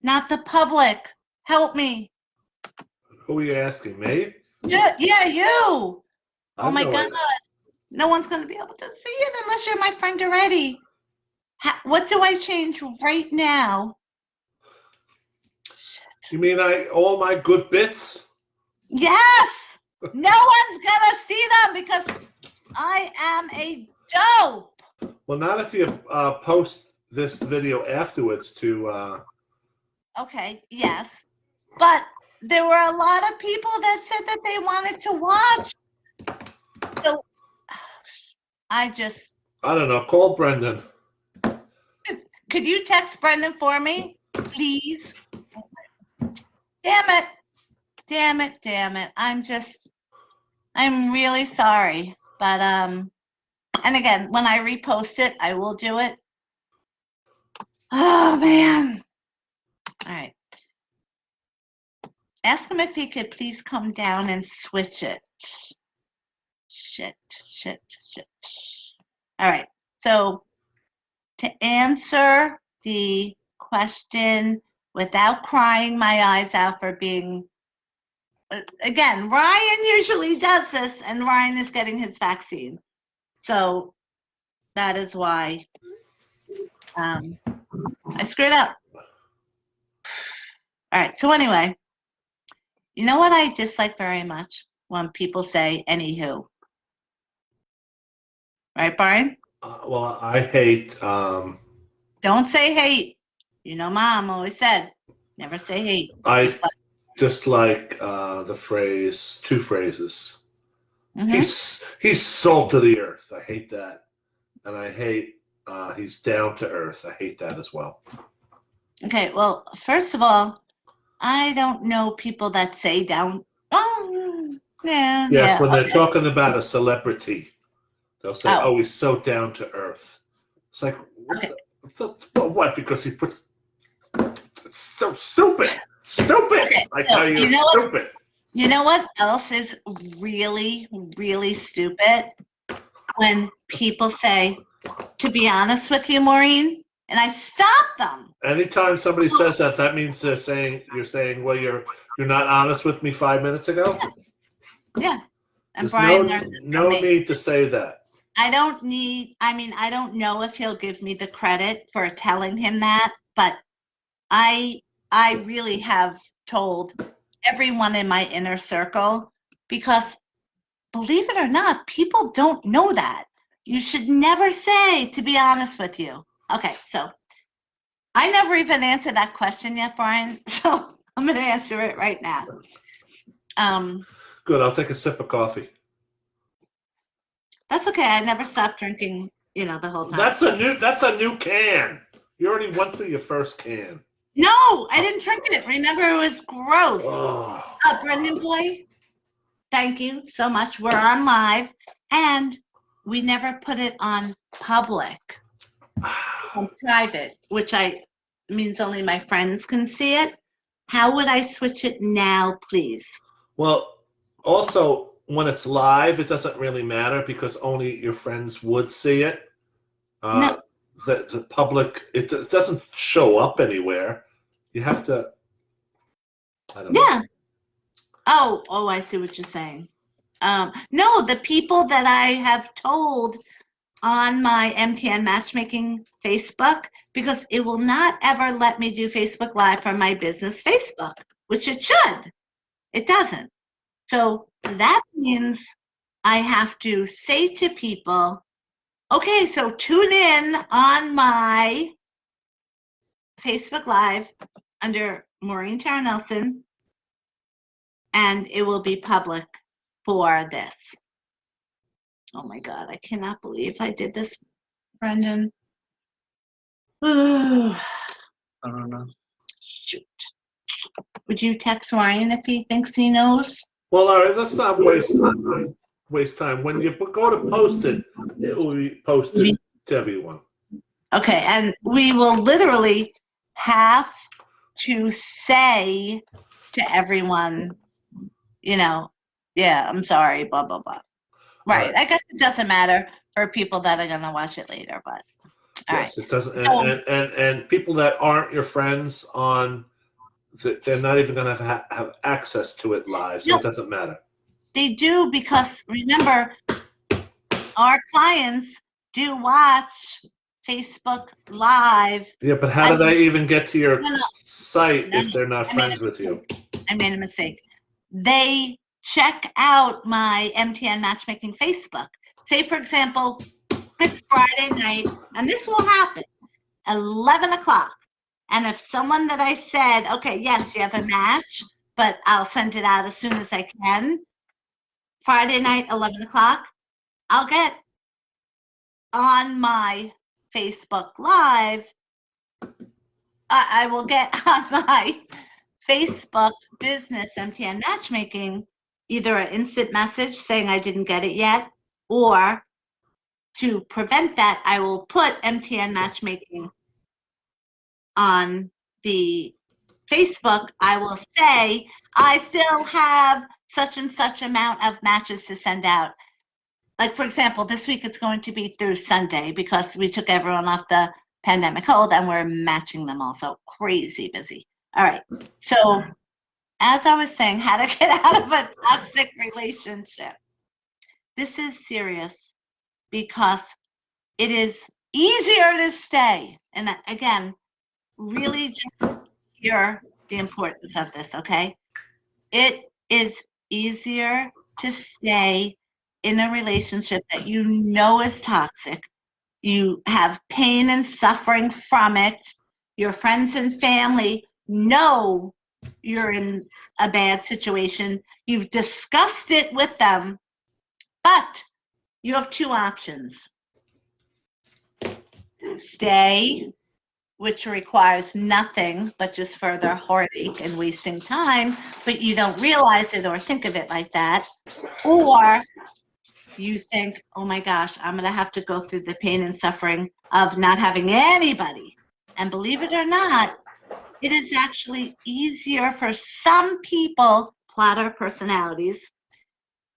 not the public. Help me. Who are you asking, me? Yeah, you. Oh my God. idea. No one's going to be able to see it unless you're my friend already. What do I change right now? You mean all my good bits? Yes. No one's going to see them because I am a dope. Well, not if you post this video afterwards to. Okay, yes. But there were a lot of people that said that they wanted to watch. So I don't know. Call Brendan. Could you text Brendan for me, please? Damn it. Damn it, damn it. I'm really sorry. But, and again, when I repost it, I will do it. Oh, man. All right. Ask him if he could please come down and switch it. Shit. All right. So to answer the question without crying my eyes out for being, again, Ryan usually does this, and Ryan is getting his vaccine. So that is why I screwed up. All right. So anyway, you know what I dislike very much? When people say anywho. Right, Brian? Well, I hate. Don't say hate. You know, Mom always said, never say hate. I dislike the phrase, two phrases. Mm-hmm. He's salt of the earth. I hate that. And I hate he's down to earth. I hate that as well. Okay, well, first of all, I don't know people that say down. Oh, yeah. Yes, when they're talking about a celebrity, they'll say, "Oh, he's so down to earth." It's like, what? Because he puts. It's so stupid. Stupid. Okay, I tell you, stupid. You know what else is really, really stupid? When people say, "To be honest with you, Maureen," and I stop them. Anytime somebody says that, that means you're saying, well, you're not honest with me 5 minutes ago. Yeah. And there's Brian, no need to say that. I don't know if he'll give me the credit for telling him that, but I really have told everyone in my inner circle, because believe it or not, people don't know that. You should never say, to be honest with you. Okay, so I never even answered that question yet, Brian, so I'm going to answer it right now. Good, I'll take a sip of coffee. That's okay. I never stopped drinking, the whole time. That's a new can. You already went through your first can. No, I didn't drink it. Remember, it was gross. Oh. Brendan boy, thank you so much. We're on live, and we never put it on public, on private, which means only my friends can see it. How would I switch it now, please? Well, also, when it's live, it doesn't really matter because only your friends would see it. No. The public, it doesn't show up anywhere. You have to, I don't know. Yeah. Oh, I see what you're saying. No, the people that I have told on my MTN Matchmaking Facebook, because it will not ever let me do Facebook Live from my business Facebook, which it should. It doesn't. So that means I have to say to people, okay, so tune in on my Facebook Live under Maureen Nelson, and it will be public for this. Oh my God, I cannot believe I did this, Brendan. I don't know. Shoot. Would you text Ryan if he thinks he knows? Well, all right, let's not waste time. When you go to post it, it will be posted to everyone. Okay, and we will literally have to say to everyone, yeah, I'm sorry, blah, blah, blah. Right. I guess it doesn't matter for people that are going to watch it later, but all yes, right. It doesn't. And people that aren't your friends they're not even going to have access to it live, so it doesn't matter. They do, because remember, our clients do watch Facebook Live. Yeah, but how do they even get to your site if they're not friends with you? I made a mistake. They check out my MTN Matchmaking Facebook. Say, for example, it's Friday night, and this will happen, 11 o'clock. And if someone that I said, okay, yes, you have a match, but I'll send it out as soon as I can, Friday night, 11 o'clock, I'll get on my Facebook Live, I will get on my Facebook business MTN Matchmaking either an instant message saying I didn't get it yet, or to prevent that, I will put MTN Matchmaking on the Facebook. I will say, I still have such and such amount of matches to send out. Like, for example, this week it's going to be through Sunday because we took everyone off the pandemic hold and we're matching them all. So crazy busy. All right. So as I was saying, how to get out of a toxic relationship. This is serious because it is easier to stay. And again, really just hear the importance of this, okay? It is easier to stay in a relationship that you know is toxic. You have pain and suffering from it. Your friends and family know you're in a bad situation. You've discussed it with them, but you have two options. Stay, which requires nothing but just further heartache and wasting time, but you don't realize it or think of it like that. Or you think, oh my gosh, I'm going to have to go through the pain and suffering of not having anybody. And believe it or not, it is actually easier for some people, platter personalities,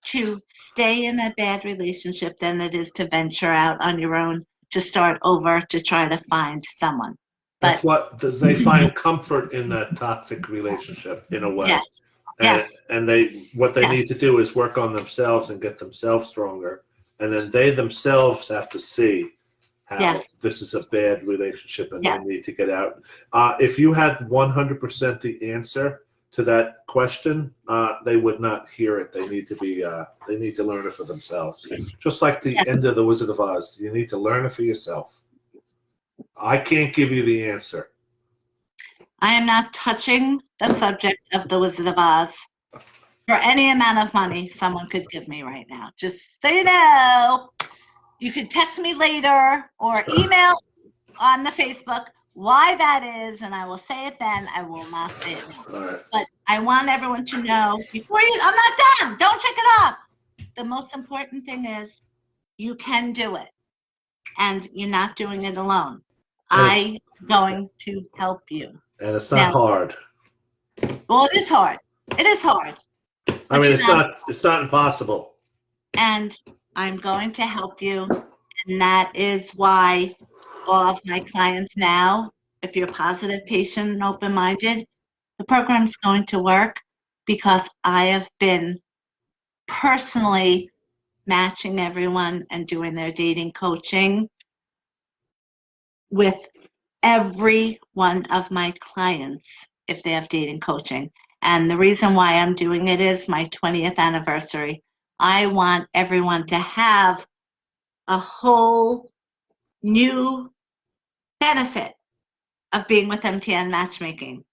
to stay in a bad relationship than it is to venture out on your own, to start over, to try to find someone. That's what they find comfort in that toxic relationship in a way. Yes. And what they need to do is work on themselves and get themselves stronger. And then they themselves have to see how this is a bad relationship and they need to get out. If you had 100% the answer to that question, they would not hear it. They need to they need to learn it for themselves. Just like the end of The Wizard of Oz, you need to learn it for yourself. I can't give you the answer. I am not touching the subject of The Wizard of Oz for any amount of money someone could give me right now. Just so you know, you could text me later or email on the Facebook why that is, and I will say it then. I will not say it now. Right. But I want everyone to know before I'm not done. Don't check it off. The most important thing is you can do it, and you're not doing it alone. I'm going to help you. And it's not hard. Well, it is hard. It is hard. I mean, it's not impossible. And I'm going to help you. And that is why all of my clients now, if you're positive, patient, and open-minded, the program's going to work because I have been personally matching everyone and doing their dating coaching with every one of my clients if they have dating coaching. And the reason why I'm doing it is my 20th anniversary. I want everyone to have a whole new benefit of being with MTN Matchmaking.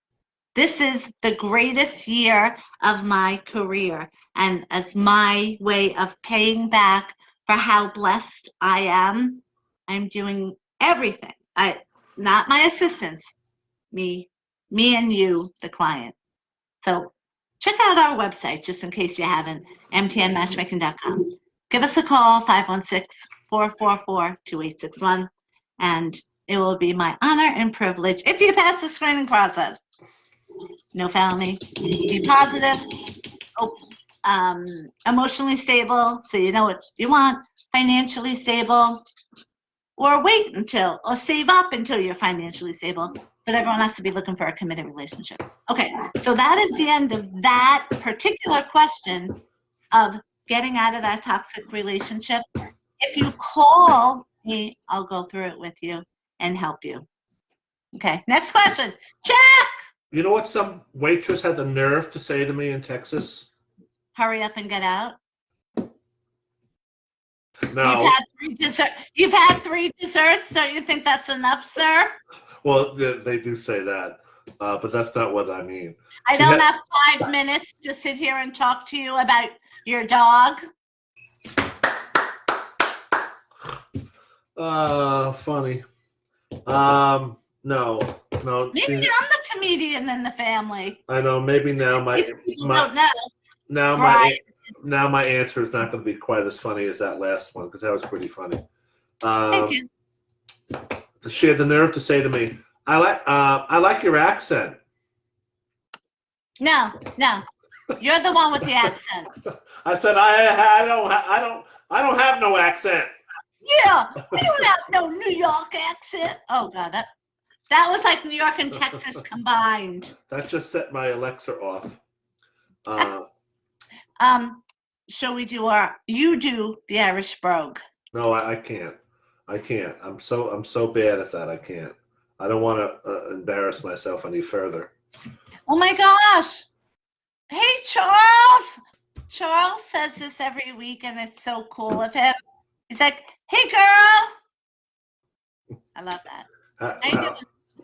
This is the greatest year of my career, and as my way of paying back for how blessed I am, I'm doing everything. Not my assistants, me and you, the client. So check out our website just in case you haven't, mtnmatchmaking.com. Give us a call, 516-444-2861, and it will be my honor and privilege if you pass the screening process. No felony, be positive, emotionally stable, so you know what you want, financially stable, or wait until, or save up until you're financially stable. But everyone has to be looking for a committed relationship. Okay, so that is the end of that particular question of getting out of that toxic relationship. If you call me, I'll go through it with you and help you. Okay, next question. Check! You know what some waitress had the nerve to say to me in Texas? Hurry up and get out. No. You've had three desserts. Don't you think that's enough, sir? Well, they do say that, but that's not what I mean. I don't have 5 minutes to sit here and talk to you about your dog. Funny. No. Maybe I'm the comedian in the family. I know. Maybe now my answer is not going to be quite as funny as that last one because that was pretty funny. Thank you. She had the nerve to say to me, "I like your accent." No, you're the one with the accent. I said, I don't have no accent. Yeah, we don't have no New York accent. Oh God, that was like New York and Texas combined. That just set my Alexa off. Shall we do you do the Irish brogue? No, I can't. I'm so bad at that. I can't. I don't want to embarrass myself any further. Oh my gosh. Hey, Charles. Charles says this every week and it's so cool of him. He's like, hey girl. I love that.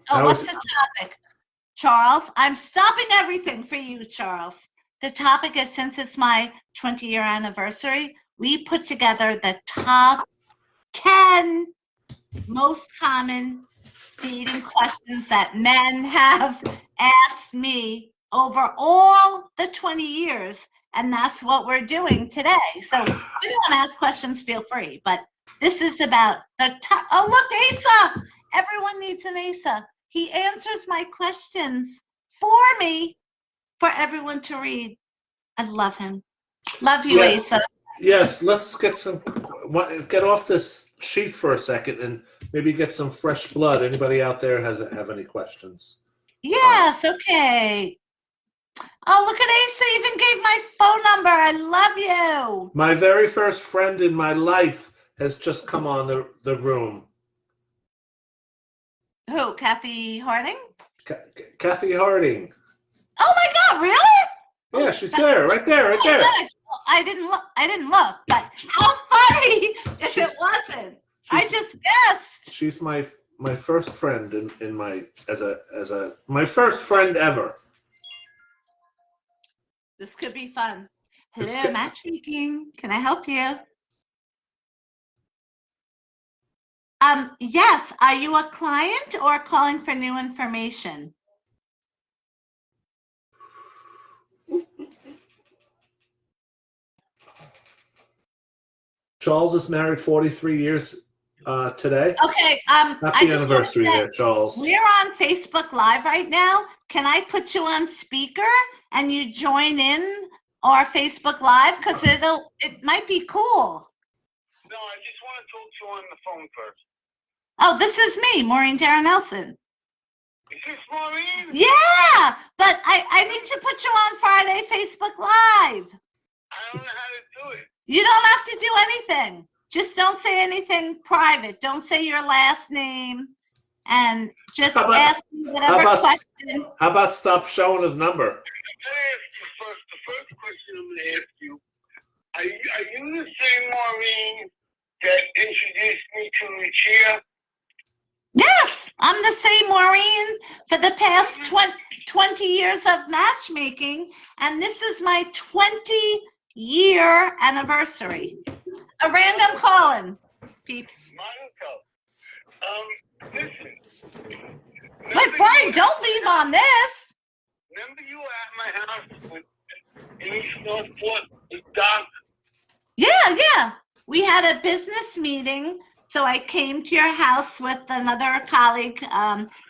What's the topic? Charles, I'm stopping everything for you, Charles. The topic is, since it's my 20-year anniversary, we put together the top 10 most common dating questions that men have asked me over all the 20 years, and that's what we're doing today. So if you want to ask questions, feel free, but this is about the top. Oh, look, Asa! Everyone needs an Asa. He answers my questions for me for everyone to read. I love him. Love you, Asa. Yes, let's get off this sheet for a second and maybe get some fresh blood. Anybody out there have any questions? Yes, okay. Oh, look at Asa, even gave my phone number. I love you. My very first friend in my life has just come on the room. Who, Kathy Harding? Kathy Harding. Oh my God, really? Yeah, she's there, right there. I didn't look, but how funny if it wasn't. I just guessed. She's my first friend in my my first friend ever. This could be fun. Hello, matchmaking. Can I help you? Yes. Are you a client or calling for new information? Charles is married 43 years today. Okay. Happy anniversary there, Charles. We're on Facebook Live right now. Can I put you on speaker and you join in or Facebook Live? Because it might be cool. No, I just want to talk to you on the phone first. Oh, this is me, Maureen Nelson. Is this Maureen? Yeah, but I need to put you on Friday Facebook Live. I don't know how to do it. You don't have to do anything. Just don't say anything private. Don't say your last name, and just ask me whatever question. How about stop showing his number? I'm going to ask you first. The first question I'm going to ask you, are you the same Maureen that introduced me to Lucia? Yes, I'm the same Maureen for the past 20 years of matchmaking, and this is my 20-year anniversary. A random call-in, peeps. Listen. Wait, Brian, don't leave on this. Remember you were at my house in East Northport with Doc? Yeah. We had a business meeting, so I came to your house with another colleague,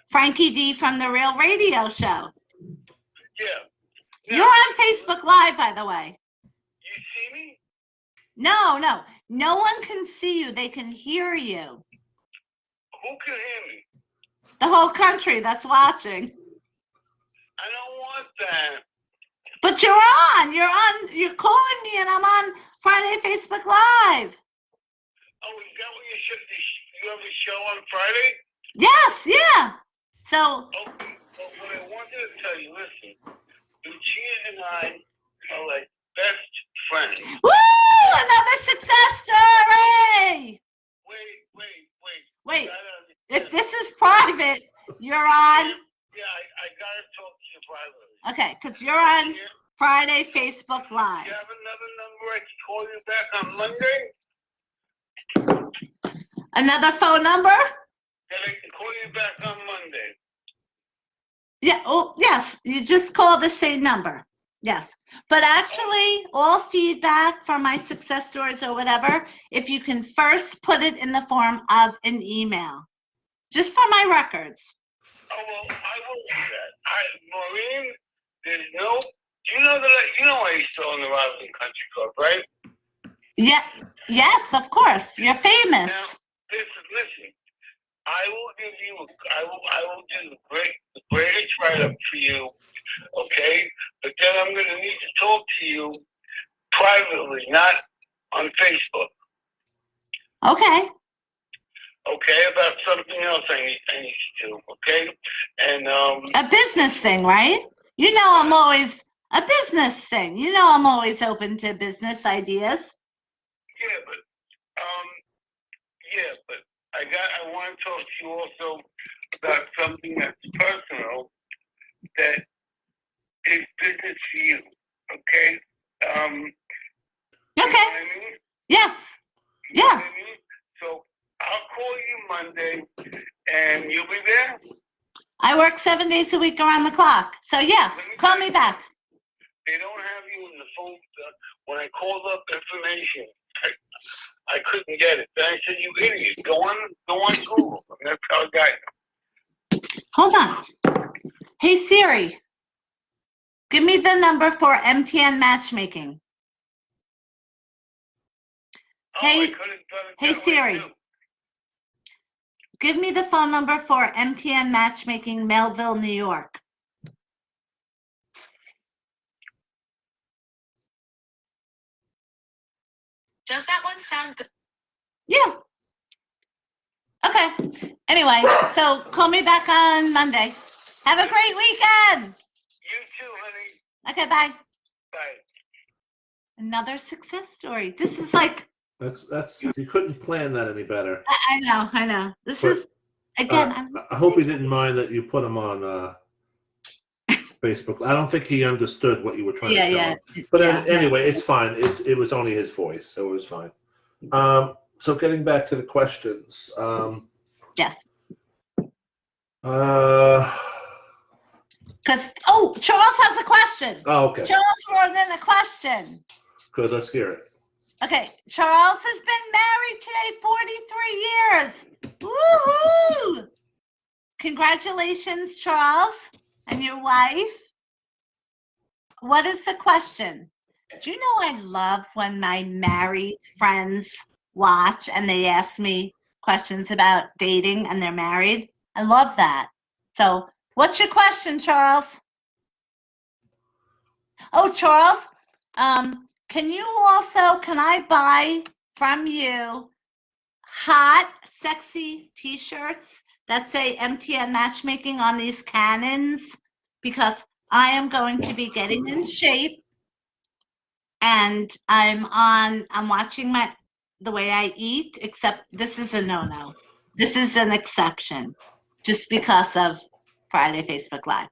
Frankie D from the Real Radio Show. Yeah. You're on Facebook Live, by the way. You see me? No. No one can see you. They can hear you. Who can hear me? The whole country that's watching. I don't want that. But you're on. You're calling me, and I'm on Friday Facebook Live. Oh, is that what you have a show on Friday? Yes, yeah. So. Okay. Well, what I wanted to tell you, listen, Lucia and I are like best friends. Woo! Another success story! Wait. If this is private, you're on. Yeah, I gotta talk to you privately. Okay, because you're on Friday Facebook Live. Do you have another number I can call you back on Monday? Another phone number? That I can call you back on Monday. Yeah, oh, yes, you just call the same number. Yes. But actually, all feedback from my success stories or whatever, if you can first put it in the form of an email, just for my records. Oh, well, I will do that. Maureen, there's no, you know I used to own the Roslyn Country Club, right? Yeah, yes, of course. You're famous. Now, listen, I will do the greatest write-up for you, okay? But then I'm going to need to talk to you privately, not on Facebook. Okay. Okay, about something else I need to do, okay? And a business thing, right? You know I'm always a business thing. You know I'm always open to business ideas. Yeah, but I want to talk to you also about something that's personal that is business for you, okay? Okay. You know what I mean? Yes. You know what I mean? So I'll call you Monday, and you'll be there? I work 7 days a week around the clock. So, yeah, call me back. They don't have you in the phone. When I called up information, I couldn't get it. Then I said, you idiot, go on Google. And that's how I got you. Hold on. Hey, Siri, give me the number for MTN Matchmaking. Hey Siri, give me the phone number for MTN Matchmaking, Melville, New York. Does that one sound good? Yeah. Okay. Anyway, so call me back on Monday. Have a great weekend. You too, honey. Okay, bye. Bye. Another success story. This is like. That's you couldn't plan that any better. I know. This is again. I hope he didn't mind that you put him on Facebook. I don't think he understood what you were trying to tell him. But anyway, it's fine. It was only his voice, so it was fine. So getting back to the questions. Yes. Because Charles has a question. Oh, okay. Charles wrote in a question. Good. Let's hear it. Okay, Charles has been married today 43 years. Woohoo! Congratulations, Charles, and your wife. What is the question? Do you know I love when my married friends watch and they ask me questions about dating and they're married? I love that. So, what's your question, Charles? Oh, Charles, can I buy from you hot, sexy t-shirts that say MTN Matchmaking on these cannons? Because I am going to be getting in shape and I'm watching the way I eat, except this is a no-no. This is an exception just because of Friday Facebook Live.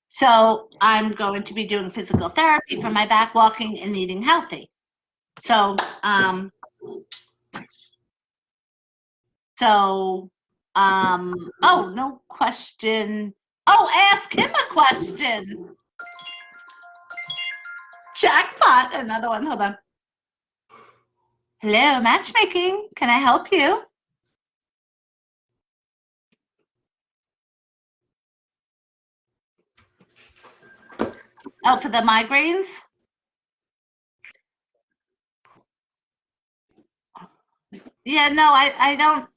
So I'm going to be doing physical therapy for my back, walking and eating healthy. So, oh, no question. Oh, ask him a question. Jackpot, another one, hold on. Hello, matchmaking, can I help you? Oh, for the migraines? Yeah, no, I don't.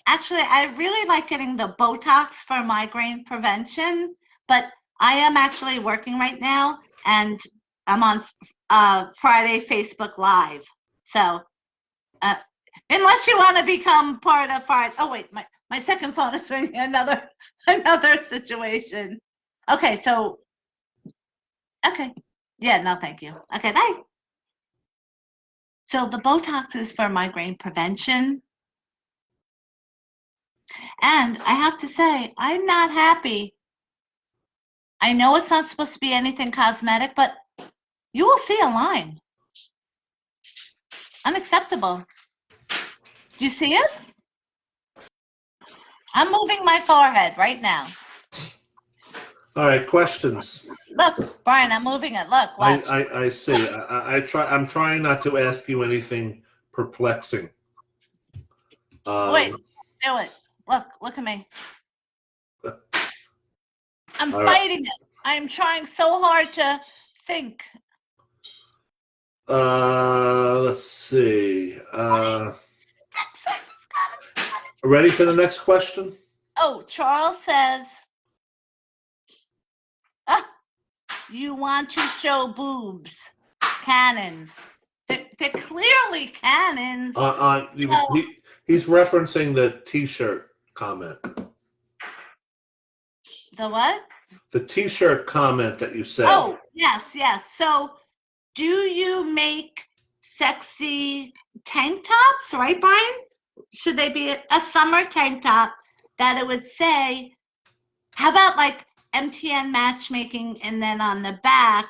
Actually, I really like getting the Botox for migraine prevention, but I am actually working right now, and I'm on Friday Facebook Live. So, unless you want to become part of Friday. Oh wait, my second phone is ringing. Another situation. Okay, so okay, yeah, no, thank you. Okay, bye. So the Botox is for migraine prevention. And I have to say, I'm not happy. I know it's not supposed to be anything cosmetic, but you will see a line. Unacceptable. Do you see it? I'm moving my forehead right now. All right, questions. Look, Brian, I'm moving it. Look, watch. I see. I'm trying not to ask you anything perplexing. Wait, do it. Look at me. I'm All fighting it. I'm trying so hard to think. Let's see. Ready for the next question? Oh, Charles says, you want to show boobs. Cannons. They're clearly cannons. He's referencing the T-shirt comment. The what? The T-shirt comment that you said. Oh, yes. So, do you make sexy tank tops, right, Brian? Should they be a summer tank top that it would say, how about like MTN Matchmaking and then on the back,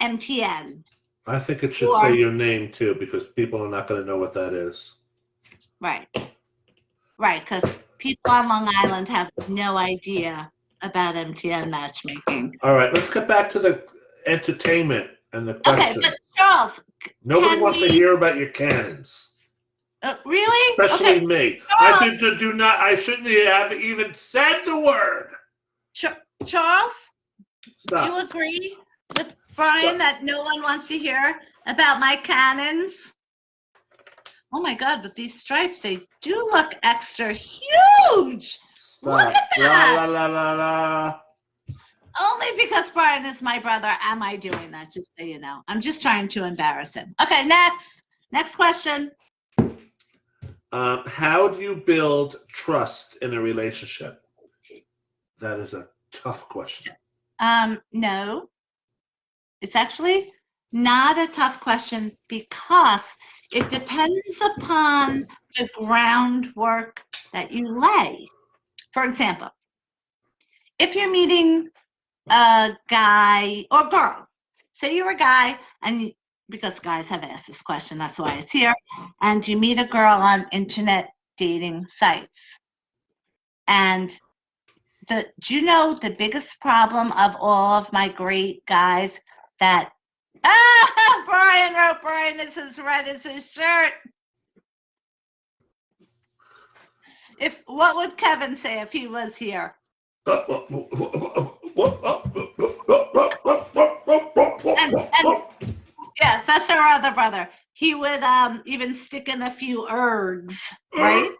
MTN? I think it should say your name too, because people are not going to know what that is. Right, because people on Long Island have no idea about MTN Matchmaking. All right, let's get back to the entertainment and the question. Okay, but Charles, nobody wants to hear about your cannons. Really? Especially me. Charles, I shouldn't have even said the word. Charles, Stop. you agree with Brian that no one wants to hear about my cannons? Oh my God, with these stripes, they do look extra huge. Stop. Look at that. La, la, la, la, la. Only because Brian is my brother am I doing that, just so you know. I'm just trying to embarrass him. Okay, next question. How do you build trust in a relationship? That is a tough question. No, it's actually not a tough question because it depends upon the groundwork that you lay. For example, if you're meeting a guy or girl, say you're a guy, and because guys have asked this question, that's why it's here, and you meet a girl on internet dating sites. And do you know the biggest problem of all of my great guys that Brian wrote Brian is as red as his shirt. What would Kevin say if he was here? her other brother. He would even stick in a few ergs, right?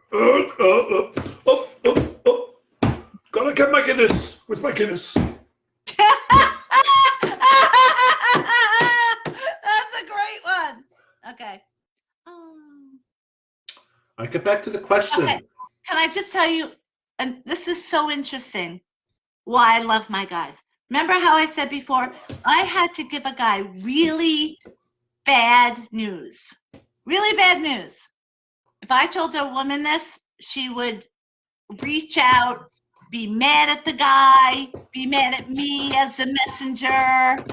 Gotta get my Guinness. Where's my Guinness? That's a great one. Okay. I get back to the question. Okay. Can I just tell you, and this is so interesting, why I love my guys. Remember how I said before, I had to give a guy really bad news. Really bad news. If I told a woman this, she would reach out, be mad at the guy, be mad at me as the messenger.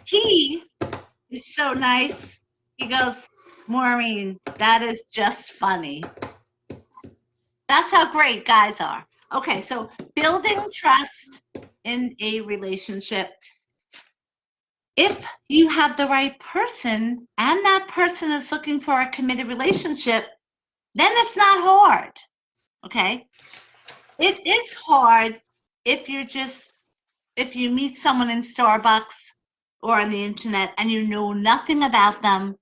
He is so nice. He goes, Maureen, that is just funny. That's how great guys are. Okay, so building trust in a relationship. If you have the right person and that person is looking for a committed relationship, then it's not hard, okay? It is hard if you meet someone in Starbucks or on the internet and you know nothing about them,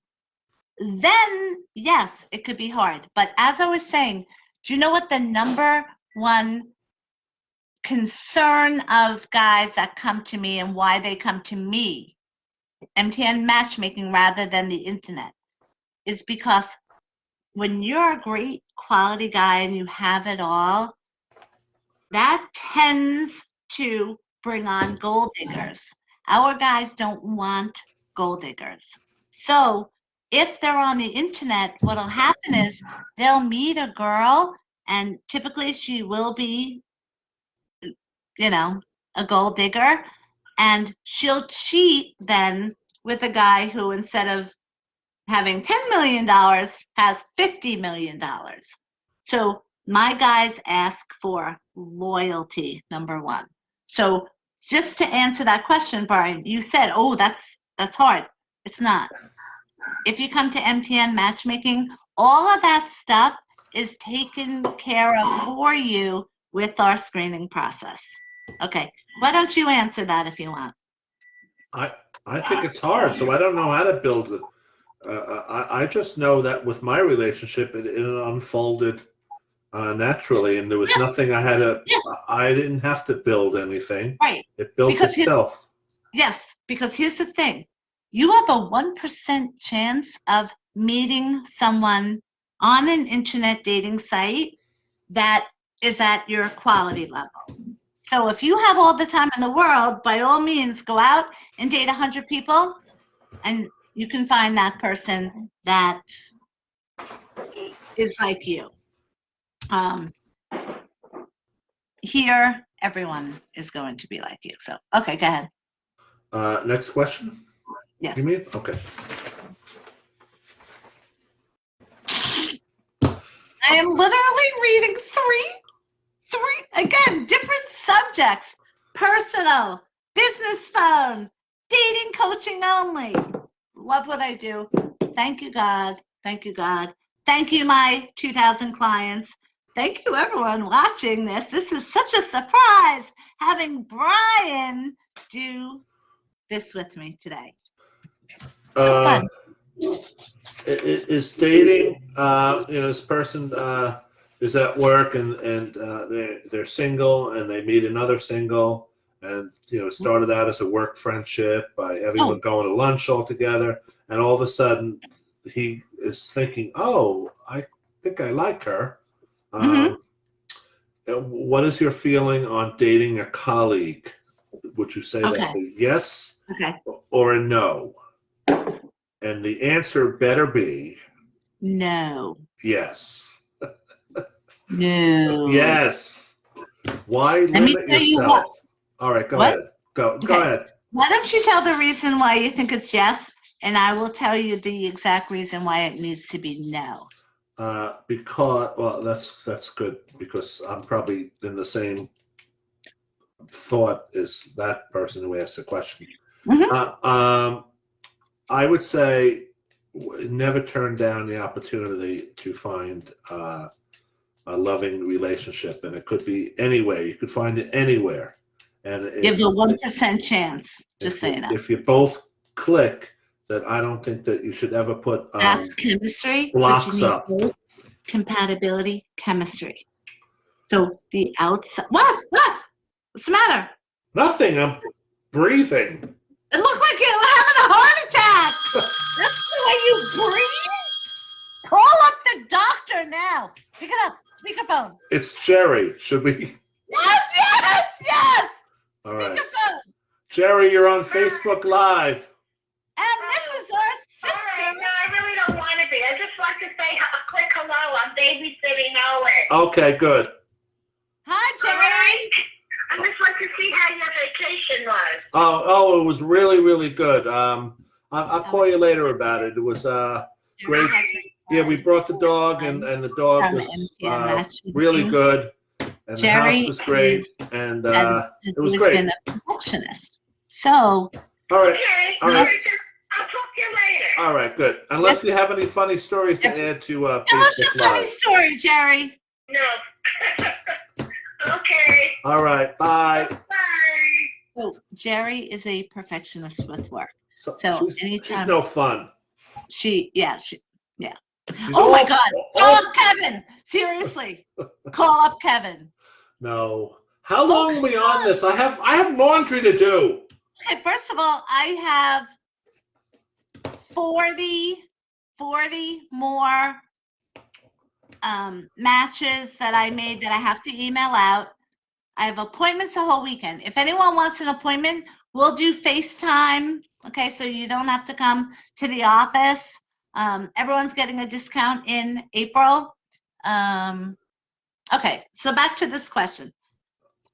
then yes, it could be hard. But as I was saying, do you know what the number one concern of guys that come to me and why they come to me, MTN Matchmaking rather than the internet, is because when you're a great quality guy and you have it all, that tends to bring on gold diggers. Our guys don't want gold diggers. So if they're on the internet, what'll happen is they'll meet a girl and typically she will be, a gold digger, and she'll cheat then with a guy who instead of having $10 million has $50 million. So my guys ask for loyalty, number one. So just to answer that question, Brian, you said, oh, that's hard. It's not. If you come to MTN Matchmaking, all of that stuff is taken care of for you with our screening process. Okay, why don't you answer that if you want? I think it's hard, so I don't know how to build it. I just know that with my relationship, it unfolded naturally, and there was nothing I had to. I didn't have to build anything. Right. It built itself. Yes, because here's the thing: you have a 1% chance of meeting someone on an internet dating site that is at your quality level. So if you have all the time in the world, by all means, go out and date 100 people, and you can find that person that is like you. Here, everyone is going to be like you. So, okay, go ahead. Next question? Yes. You mean? Okay. I am literally reading three, again, different subjects: personal, business phone, dating coaching only. Love what I do. Thank you, God. Thank you, God. Thank you, my 2,000 clients. Thank you, everyone watching this. This is such a surprise having Brian do this with me today. So fun. Is dating, this person is at work and they're single and they meet another single and, started out as a work friendship by everyone going to lunch all together. And all of a sudden he is thinking, oh, I think I like her. What is your feeling on dating a colleague? Would you say that's a yes or a no? And the answer better be no. Yes. No. Yes. Why limit yourself? All right, go ahead. Go ahead. Why don't you tell the reason why you think it's yes, and I will tell you the exact reason why it needs to be no. Because, well, that's good, because I'm probably in the same thought as that person who asked the question. I would say never turn down the opportunity to find a loving relationship, and it could be anywhere. You could find it anywhere. And Give the 1% chance. Just saying that. If you both click, that I don't think that you should ever put That's chemistry. blocks but you need up. both compatibility, chemistry. So the outside. What? What's the matter? Nothing. I'm breathing. It looked like you were having a heart attack. That's the way you breathe. Call up the doctor now. Pick it up. Speakerphone. It's Jerry. Should we? Yes. All right. Speakerphone. Jerry, you're on Facebook Live. And this is our All right, sister. no, I really don't want to be. I just want to say a quick hello. I'm babysitting Owen. Okay, good. Hi, All Jerry. right? I just want to see how your vacation was. Oh, it was really, really good. I'll call you later about it. It was great. Yeah, we brought the dog, and the dog was really good, and the house was great, and it was great. Been a perfectionist. So. All right. Okay, All right. I'll talk to you later. All right, good. Unless you have any funny stories to add to Tell us a Facebook funny Live. story, Jerry. No. Okay. All right, bye. Bye. So Jerry is a perfectionist with work. So So she's anytime no fun. yeah. She's Oh my all- God! Call up Kevin. Seriously, call up Kevin. No. How long are we on this? I have laundry to do. Okay, first of all, I have 40 more matches that I made that I have to email out. I have appointments the whole weekend. If anyone wants an appointment, we'll do FaceTime. Okay, so you don't have to come to the office. Everyone's getting a discount in April. Okay, so back to this question.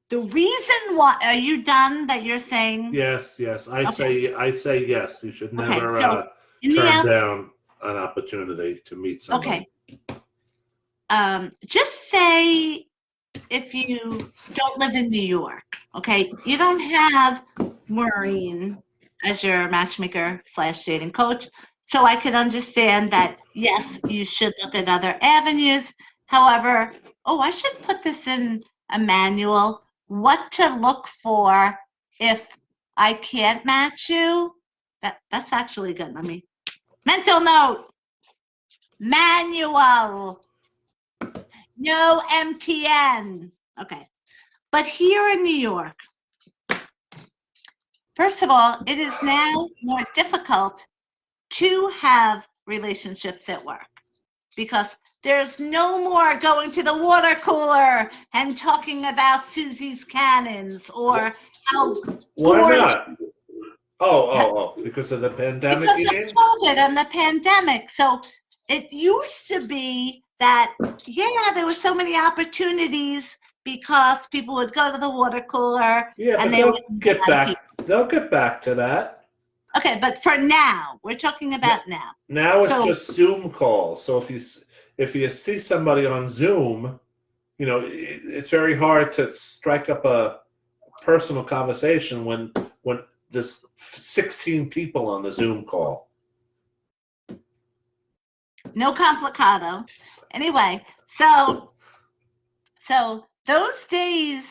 The reason why, are you done that you're saying? Yes. I say yes. You should never so in the turn down an opportunity to meet somebody. Okay. Just say if you don't live in New York, okay? You don't have Maureen as your matchmaker / dating coach. So I could understand that, yes, you should look at other avenues. However, I should put this in a manual. What to look for if I can't match you. That's actually good. Mental note. Manual. No MTN. Okay. But here in New York, first of all, it is now more difficult to have relationships at work because there's no more going to the water cooler and talking about Susie's cannons or how. Why not? Oh, because of the pandemic. Because of COVID and the pandemic. So it used to be that, there were so many opportunities because people would go to the water cooler. Yeah, and but they they'll would get back. They'll get back to that. Okay, but for now, we're talking about now. Now it's just Zoom calls. So if you see somebody on Zoom, it's very hard to strike up a personal conversation when there's 16 people on the Zoom call. No complicado. Anyway, so those days,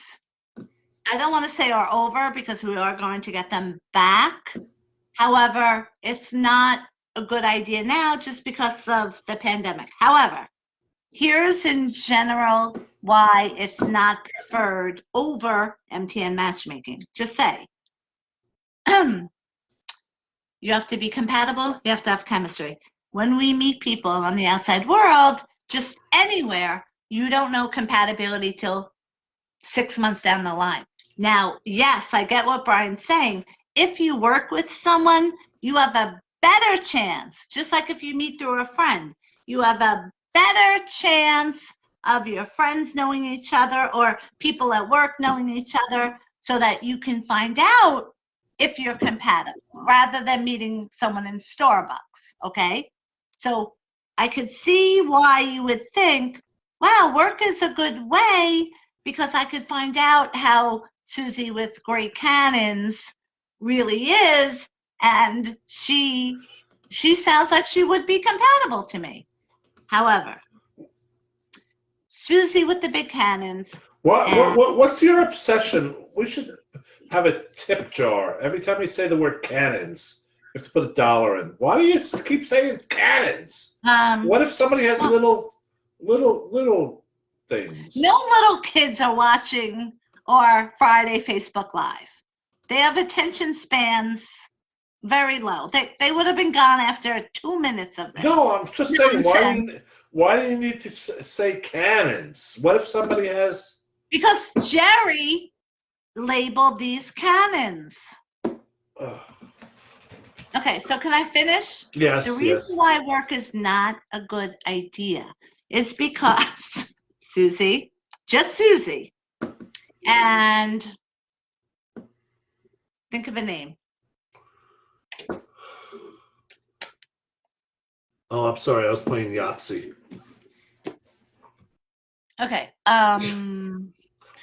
I don't want to say are over because we are going to get them back. However, it's not a good idea now just because of the pandemic. However, here's in general why it's not preferred over MTN Matchmaking. Just say, you have to be compatible, you have to have chemistry. When we meet people on the outside world, just anywhere, you don't know compatibility till 6 months down the line. Now, yes, I get what Brian's saying. If you work with someone, you have a better chance, just like if you meet through a friend, you have a better chance of your friends knowing each other or people at work knowing each other so that you can find out if you're compatible rather than meeting someone in Starbucks, okay? So I could see why you would think, wow, work is a good way because I could find out how Susie with great cannons really is, and she sounds like she would be compatible to me. However, Susie with the big cannons. What's your obsession? We should have a tip jar every time you say the word cannons. have to put $1 in. Why do you keep saying cannons? What if somebody has little things? No little kids are watching or Friday Facebook Live. They have attention spans very low. They would have been gone after 2 minutes of this. No, I'm just saying, why do you need to say cannons? What if somebody has... Because Jerry labeled these cannons. Okay, so can I finish? Yes, The reason why work is not a good idea is because Susie, just Susie, and think of a name. Oh, I'm sorry. I was playing Yahtzee. Okay.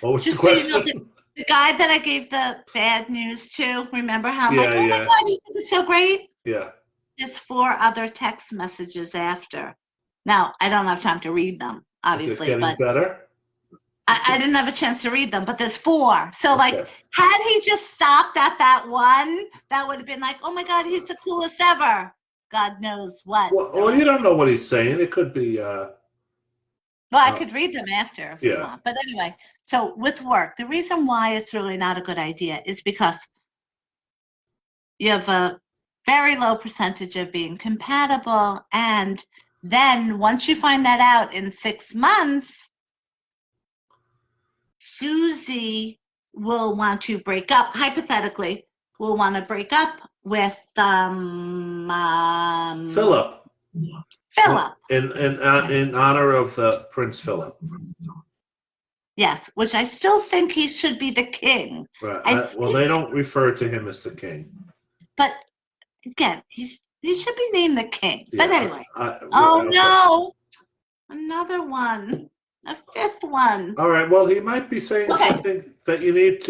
What was the just question? so you know, the guy that I gave the bad news to, remember how I'm Yeah, like, oh my yeah. God, you think it's so great? Yeah. There's 4 other text messages after. Now, I don't have time to read them, obviously, Is it getting better? I didn't have a chance to read them, but there's 4. So, like, Okay. had he just stopped at that one, that would have been like, oh my God, he's the coolest ever. God knows what. Well, you don't know what he's saying. It could be... Well, I could read them after if you Yeah. want. But anyway, so with work, the reason why it's really not a good idea is because you have a very low percentage of being compatible. And then once you find that out in 6 months, Susie will want to break up, hypothetically, will want to break up with Philip. Philip. In honor of Prince Philip. Yes, which I still think he should be the king. Right. Well, they don't refer to him as the king. But again, he should be named the king. Yeah, but anyway. okay. No. Another one. A 5th one. All right. Well, he might be saying something that you need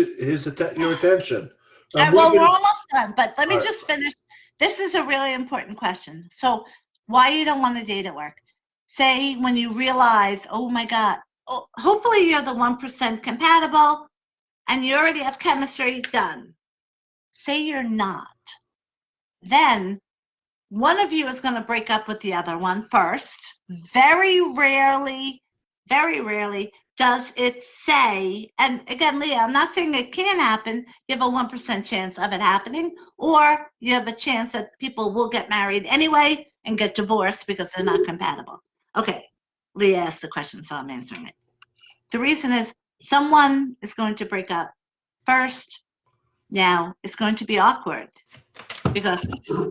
your attention. Well, we're almost done, but let me just finish. This is a really important question. So why you don't want to date at work? Say when you realize, oh my God, hopefully you're the 1% compatible and you already have chemistry done. Say you're not. Then one of you is going to break up with the other one first. Very rarely does it say, and again, Leah, I'm not saying it can happen. You have a 1% chance of it happening, or you have a chance that people will get married anyway and get divorced because they're not compatible. Okay, Leah asked the question, so I'm answering it. The reason is someone is going to break up first. Now, it's going to be awkward because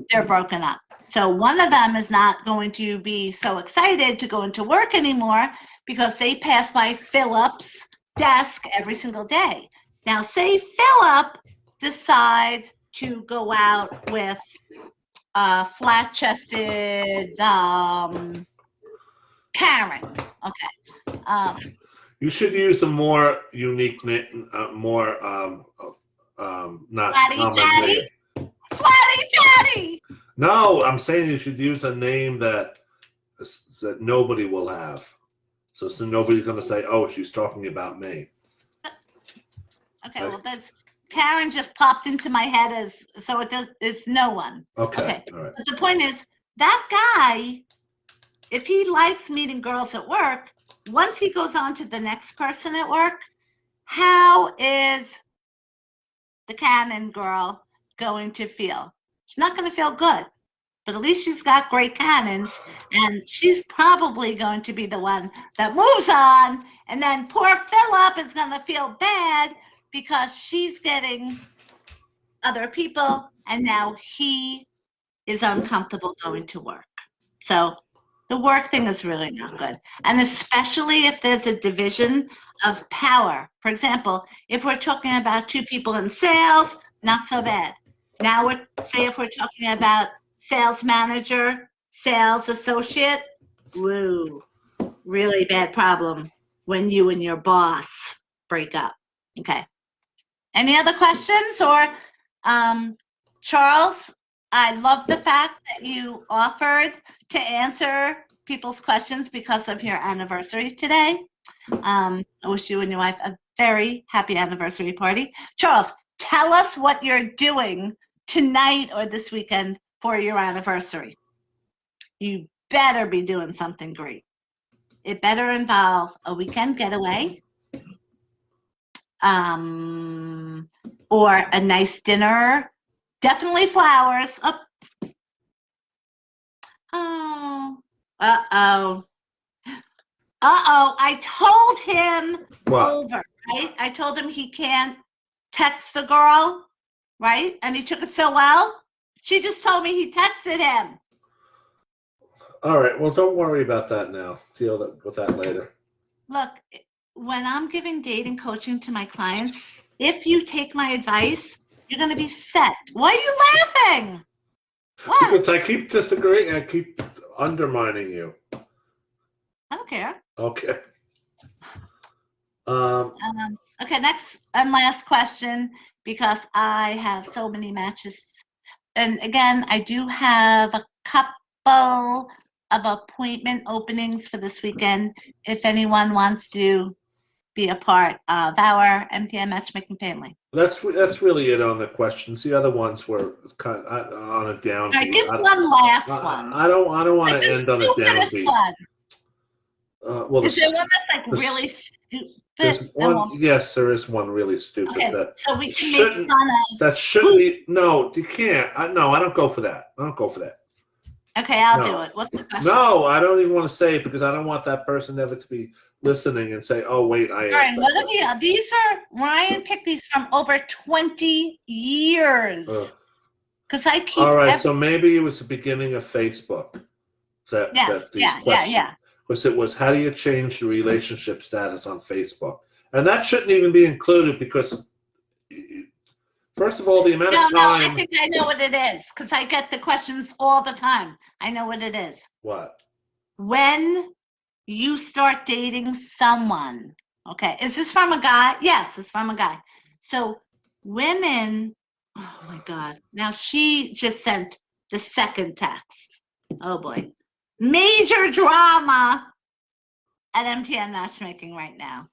they're broken up. So one of them is not going to be so excited to go into work anymore because they pass by Philip's desk every single day. Now, say Philip decides to go out with a flat-chested Karen. Okay. You should use a more unique name, not common name. Flatty Patty! No, I'm saying you should use a name that nobody will have. So nobody's going to say, oh, she's talking about me. Okay, well, Karen just popped into my head it's no one. Okay. All right. But the point is, that guy, if he likes meeting girls at work, once he goes on to the next person at work, how is the Cannon girl going to feel? She's not going to feel good. But at least she's got great cannons, and she's probably going to be the one that moves on. And then poor Philip is going to feel bad because she's getting other people, and now he is uncomfortable going to work. So the work thing is really not good. And especially if there's a division of power. For example, if we're talking about 2 people in sales, not so bad. Now, if we're talking about sales manager, sales associate, woo, really bad problem when you and your boss break up. Okay. Any other questions? Or Charles, I love the fact that you offered to answer people's questions because of your anniversary today. I wish you and your wife a very happy anniversary party. Charles, tell us what you're doing tonight or this weekend for your anniversary. You better be doing something great. It better involve a weekend getaway, or a nice dinner. Definitely flowers. Oh. Uh-oh. I told him What? over, right? I told him he can't text the girl, right? And he took it so well. She just told me he texted him. All right. Well, don't worry about that now. Deal with that later. Look, when I'm giving dating coaching to my clients, if you take my advice, you're going to be set. Why are you laughing? What? Because I keep disagreeing. I keep undermining you. I don't care. Okay. Okay, next and last question, because I have so many matches. And again, I do have a couple of appointment openings for this weekend if anyone wants to be a part of our MTN Matchmaking family. That's really it on the questions. The other ones were kind of on a downbeat. All right, give one last one. I don't want to end on a Stupidest downbeat. one. Well, Is there one that's like really stupid? Yes, there is one really stupid Okay, that so we can make fun of. that shouldn't be. No, you can't. No, I don't go for that. Okay, I'll No. do it. What's the question? No, I don't even want to say it because I don't want that person ever to be listening and say, "Oh, wait, I asked." All right, that what are question." these are Ryan picked these from over 20 years. Because I keep. All right, so maybe it was the beginning of Facebook. That these questions. Because it was, how do you change the relationship status on Facebook? And that shouldn't even be included because, first of all, the amount of time. No, I think I know what it is because I get the questions all the time. I know what it is. What? When you start dating someone, okay, is this from a guy? Yes, it's from a guy. So women, oh my God. Now she just sent the second text. Oh boy. Major drama at MTN Matchmaking right now.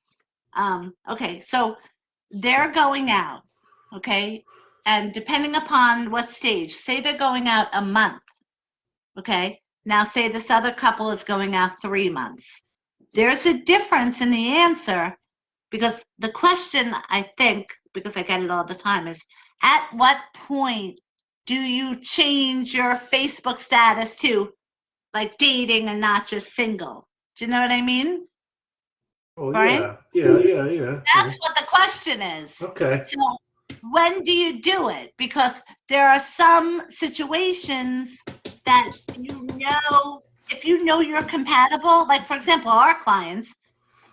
Okay, so they're going out, okay? And depending upon what stage, say they're going out a month, okay? Now say this other couple is going out 3 months. There's a difference in the answer because the question, I think, because I get it all the time, is at what point do you change your Facebook status to like dating and not just single? Do you know what I mean? Oh, Brian? Yeah. That's what the question is. Okay. So when do you do it? Because there are some situations that if you know you're compatible, like for example, our clients,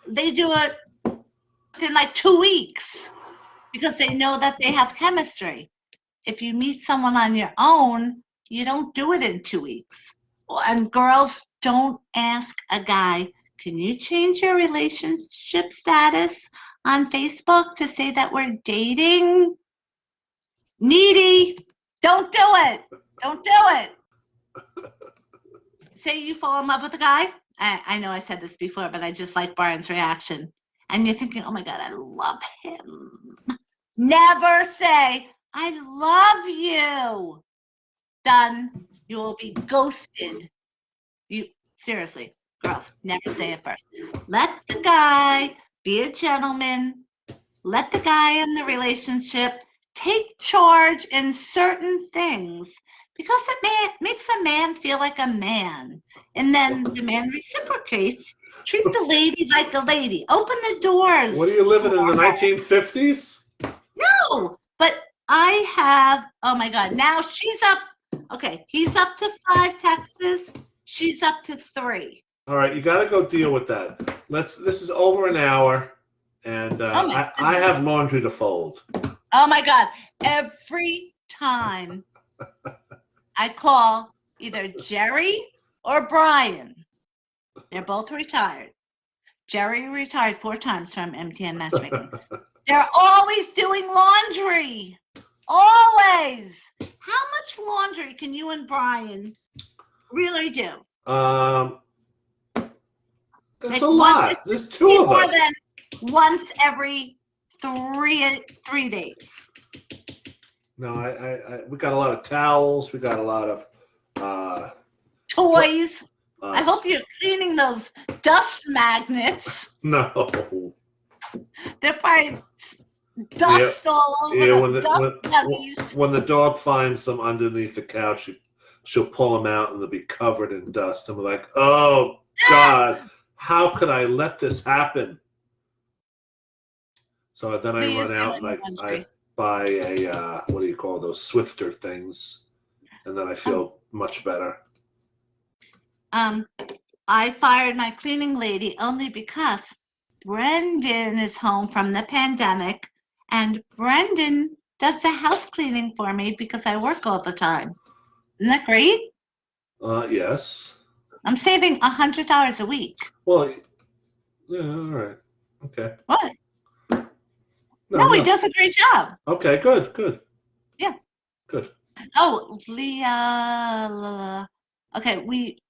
they do it within like 2 weeks because they know that they have chemistry. If you meet someone on your own, you don't do it in 2 weeks. And girls, don't ask a guy, can you change your relationship status on Facebook to say that we're dating? Needy. Don't do it. Don't do it. Say you fall in love with a guy. I know I said this before, but I just like Brian's reaction. And you're thinking, oh my God, I love him. Never say, I love you. Done. You will be ghosted. Seriously, girls, never say it first. Let the guy be a gentleman. Let the guy in the relationship take charge in certain things because it makes a man feel like a man. And then the man reciprocates. Treat the lady like a lady. Open the doors. What are you living in the 1950s? No, but I have, oh my God, now she's up. Okay, he's up to 5 texts. She's up to 3. All right, you got to go deal with that. This is over an hour, and I have laundry to fold. Oh my God! Every time I call either Jerry or Brian, they're both retired. Jerry retired 4 times from MTN Matchmaking. They're always doing laundry. Always. How much laundry can you and Brian really do? That's a lot. There's 2 of us. More than once every 3 days. No, we got a lot of towels. We got a lot of Toys. I hope you're cleaning those dust magnets. No. They're probably dust all over when the dog finds them underneath the couch, she'll pull them out and they'll be covered in dust. And we're like, oh God, how could I let this happen? So then I run out and I buy a what do you call those Swifter things, and then I feel much better. I fired my cleaning lady only because Brendan is home from the pandemic, and Brendan does the house cleaning for me because I work all the time. Isn't that great? Yes. I'm saving $100 a week. Well, yeah, all right. Okay. What? No, he does a great job. Okay, good. Yeah. Good. Oh, Leah. Okay, we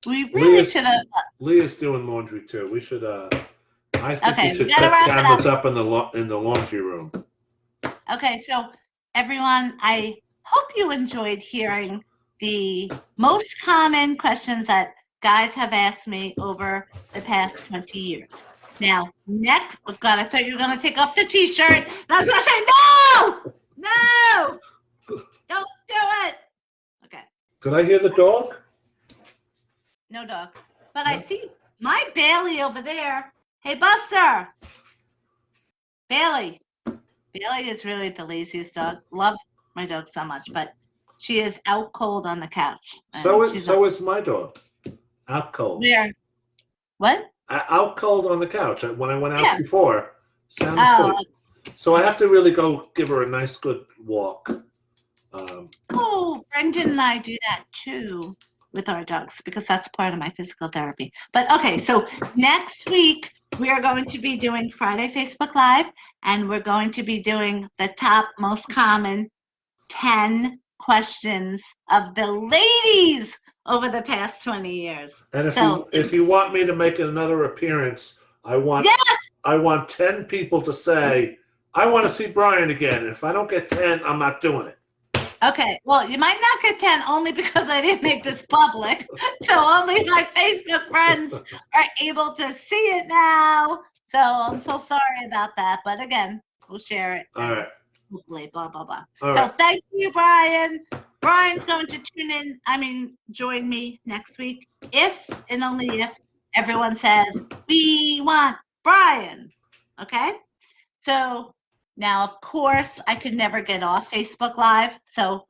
really should have. Leah's doing laundry too. We should. I think we should we set cameras up in the laundry room. Okay, so everyone, I hope you enjoyed hearing the most common questions that guys have asked me over the past 20 years. Now, next, oh God, I thought you were going to take off the t-shirt. And I was going to say, no, don't do it. Okay. Did I hear the dog? No dog. But I see my Bailey over there. Hey, Buster. Bailey. Bailey is really the laziest dog. Love my dog so much, but she is out cold on the couch. So is my dog. Out cold. Where? What? Out cold on the couch. When I went out before, sounds good. So I have to really go give her a nice, good walk. Brendan and I do that too with our dogs because that's part of my physical therapy. But okay, so next week we are going to be doing Friday Facebook Live, and we're going to be doing the top most common 10 questions of the ladies over the past 20 years. And if you want me to make another appearance, I want 10 people to say, I want to see Brian again. If I don't get 10, I'm not doing it. Okay, well, you might not get 10 only because I didn't make this public. So only my Facebook friends are able to see it now. So I'm so sorry about that. But again, we'll share it. All right. Hopefully, blah, blah, blah. All so right. Thank you, Brian. Brian's going to join me next week if and only if everyone says, we want Brian. Okay? So now, of course, I could never get off Facebook Live. So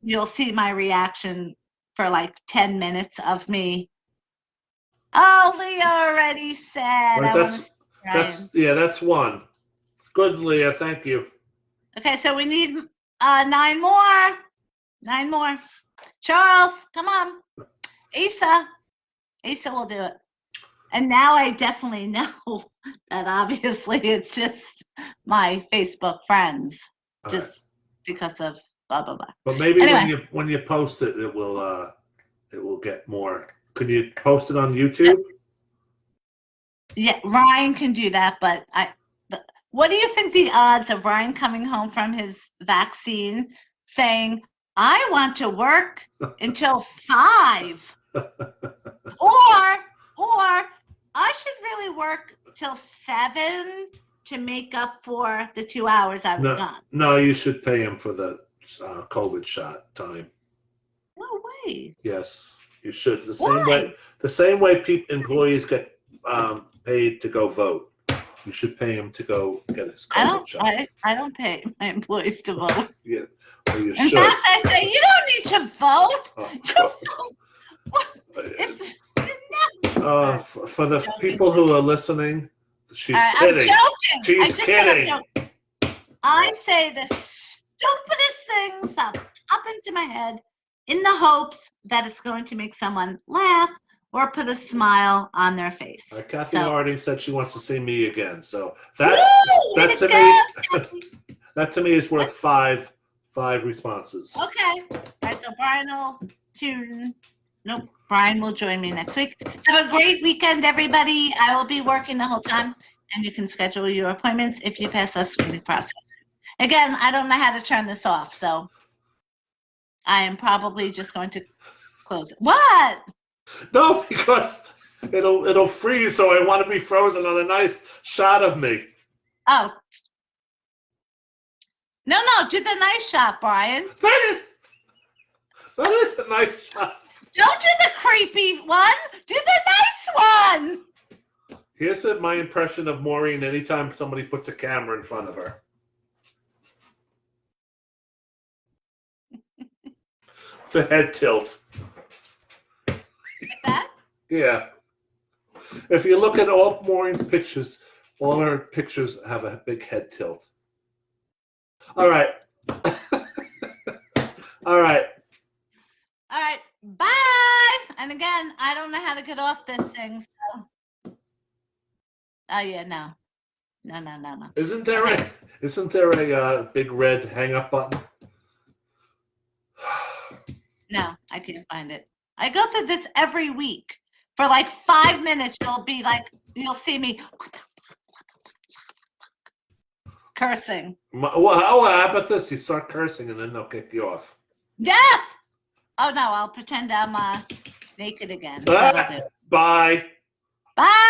you'll see my reaction for like 10 minutes of me. Oh, Leah already said. Right, that's one. Good, Leah. Thank you. Okay, so we need 9 more. 9 more. Charles, come on. Asa will do it. And now I definitely know that obviously it's just my Facebook friends, because of blah blah blah. But maybe anyway, when you post it, it will get more. Can you post it on YouTube? Yeah, Ryan can do that, but what do you think the odds of Ryan coming home from his vaccine saying, I want to work until 5 or I should really work till 7 to make up for the 2 hours I was gone? No, you should pay him for the COVID shot time. No way. Yes, you should. The same way employees get paid to go vote. You should pay him to go get his COVID shot. I don't pay my employees to vote. Yeah, well, you should. In fact, I say you don't need to vote. For the people who are listening, she's kidding. I'm joking. She's kidding. I say the stupidest things that pop into my head in the hopes that it's going to make someone laugh or put a smile on their face. Kathy Harding said she wants to see me again. So that to me is worth five responses. Okay. All right, so Brian will join me next week. Have a great weekend, everybody. I will be working the whole time, and you can schedule your appointments if you pass our screening process. Again, I don't know how to turn this off, so I am probably just going to close it. What? No, because it'll freeze, so I want to be frozen on a nice shot of me. Oh. No, do the nice shot, Brian. That is a nice shot. Don't do the creepy one. Do the nice one. Here's my impression of Maureen anytime somebody puts a camera in front of her. The head tilt. Like that? Yeah. If you look at all Maureen's pictures, all her pictures have a big head tilt. All right. All right. All right. Bye. And again, I don't know how to get off this thing. So. Oh yeah, no. Isn't there a big red hang up button? No, I can't find it. I go through this every week. For like 5 minutes, you'll see me cursing. Well, how about this? You start cursing and then they'll kick you off. Yes! Oh no, I'll pretend I'm naked again. That'll do. Bye. Bye!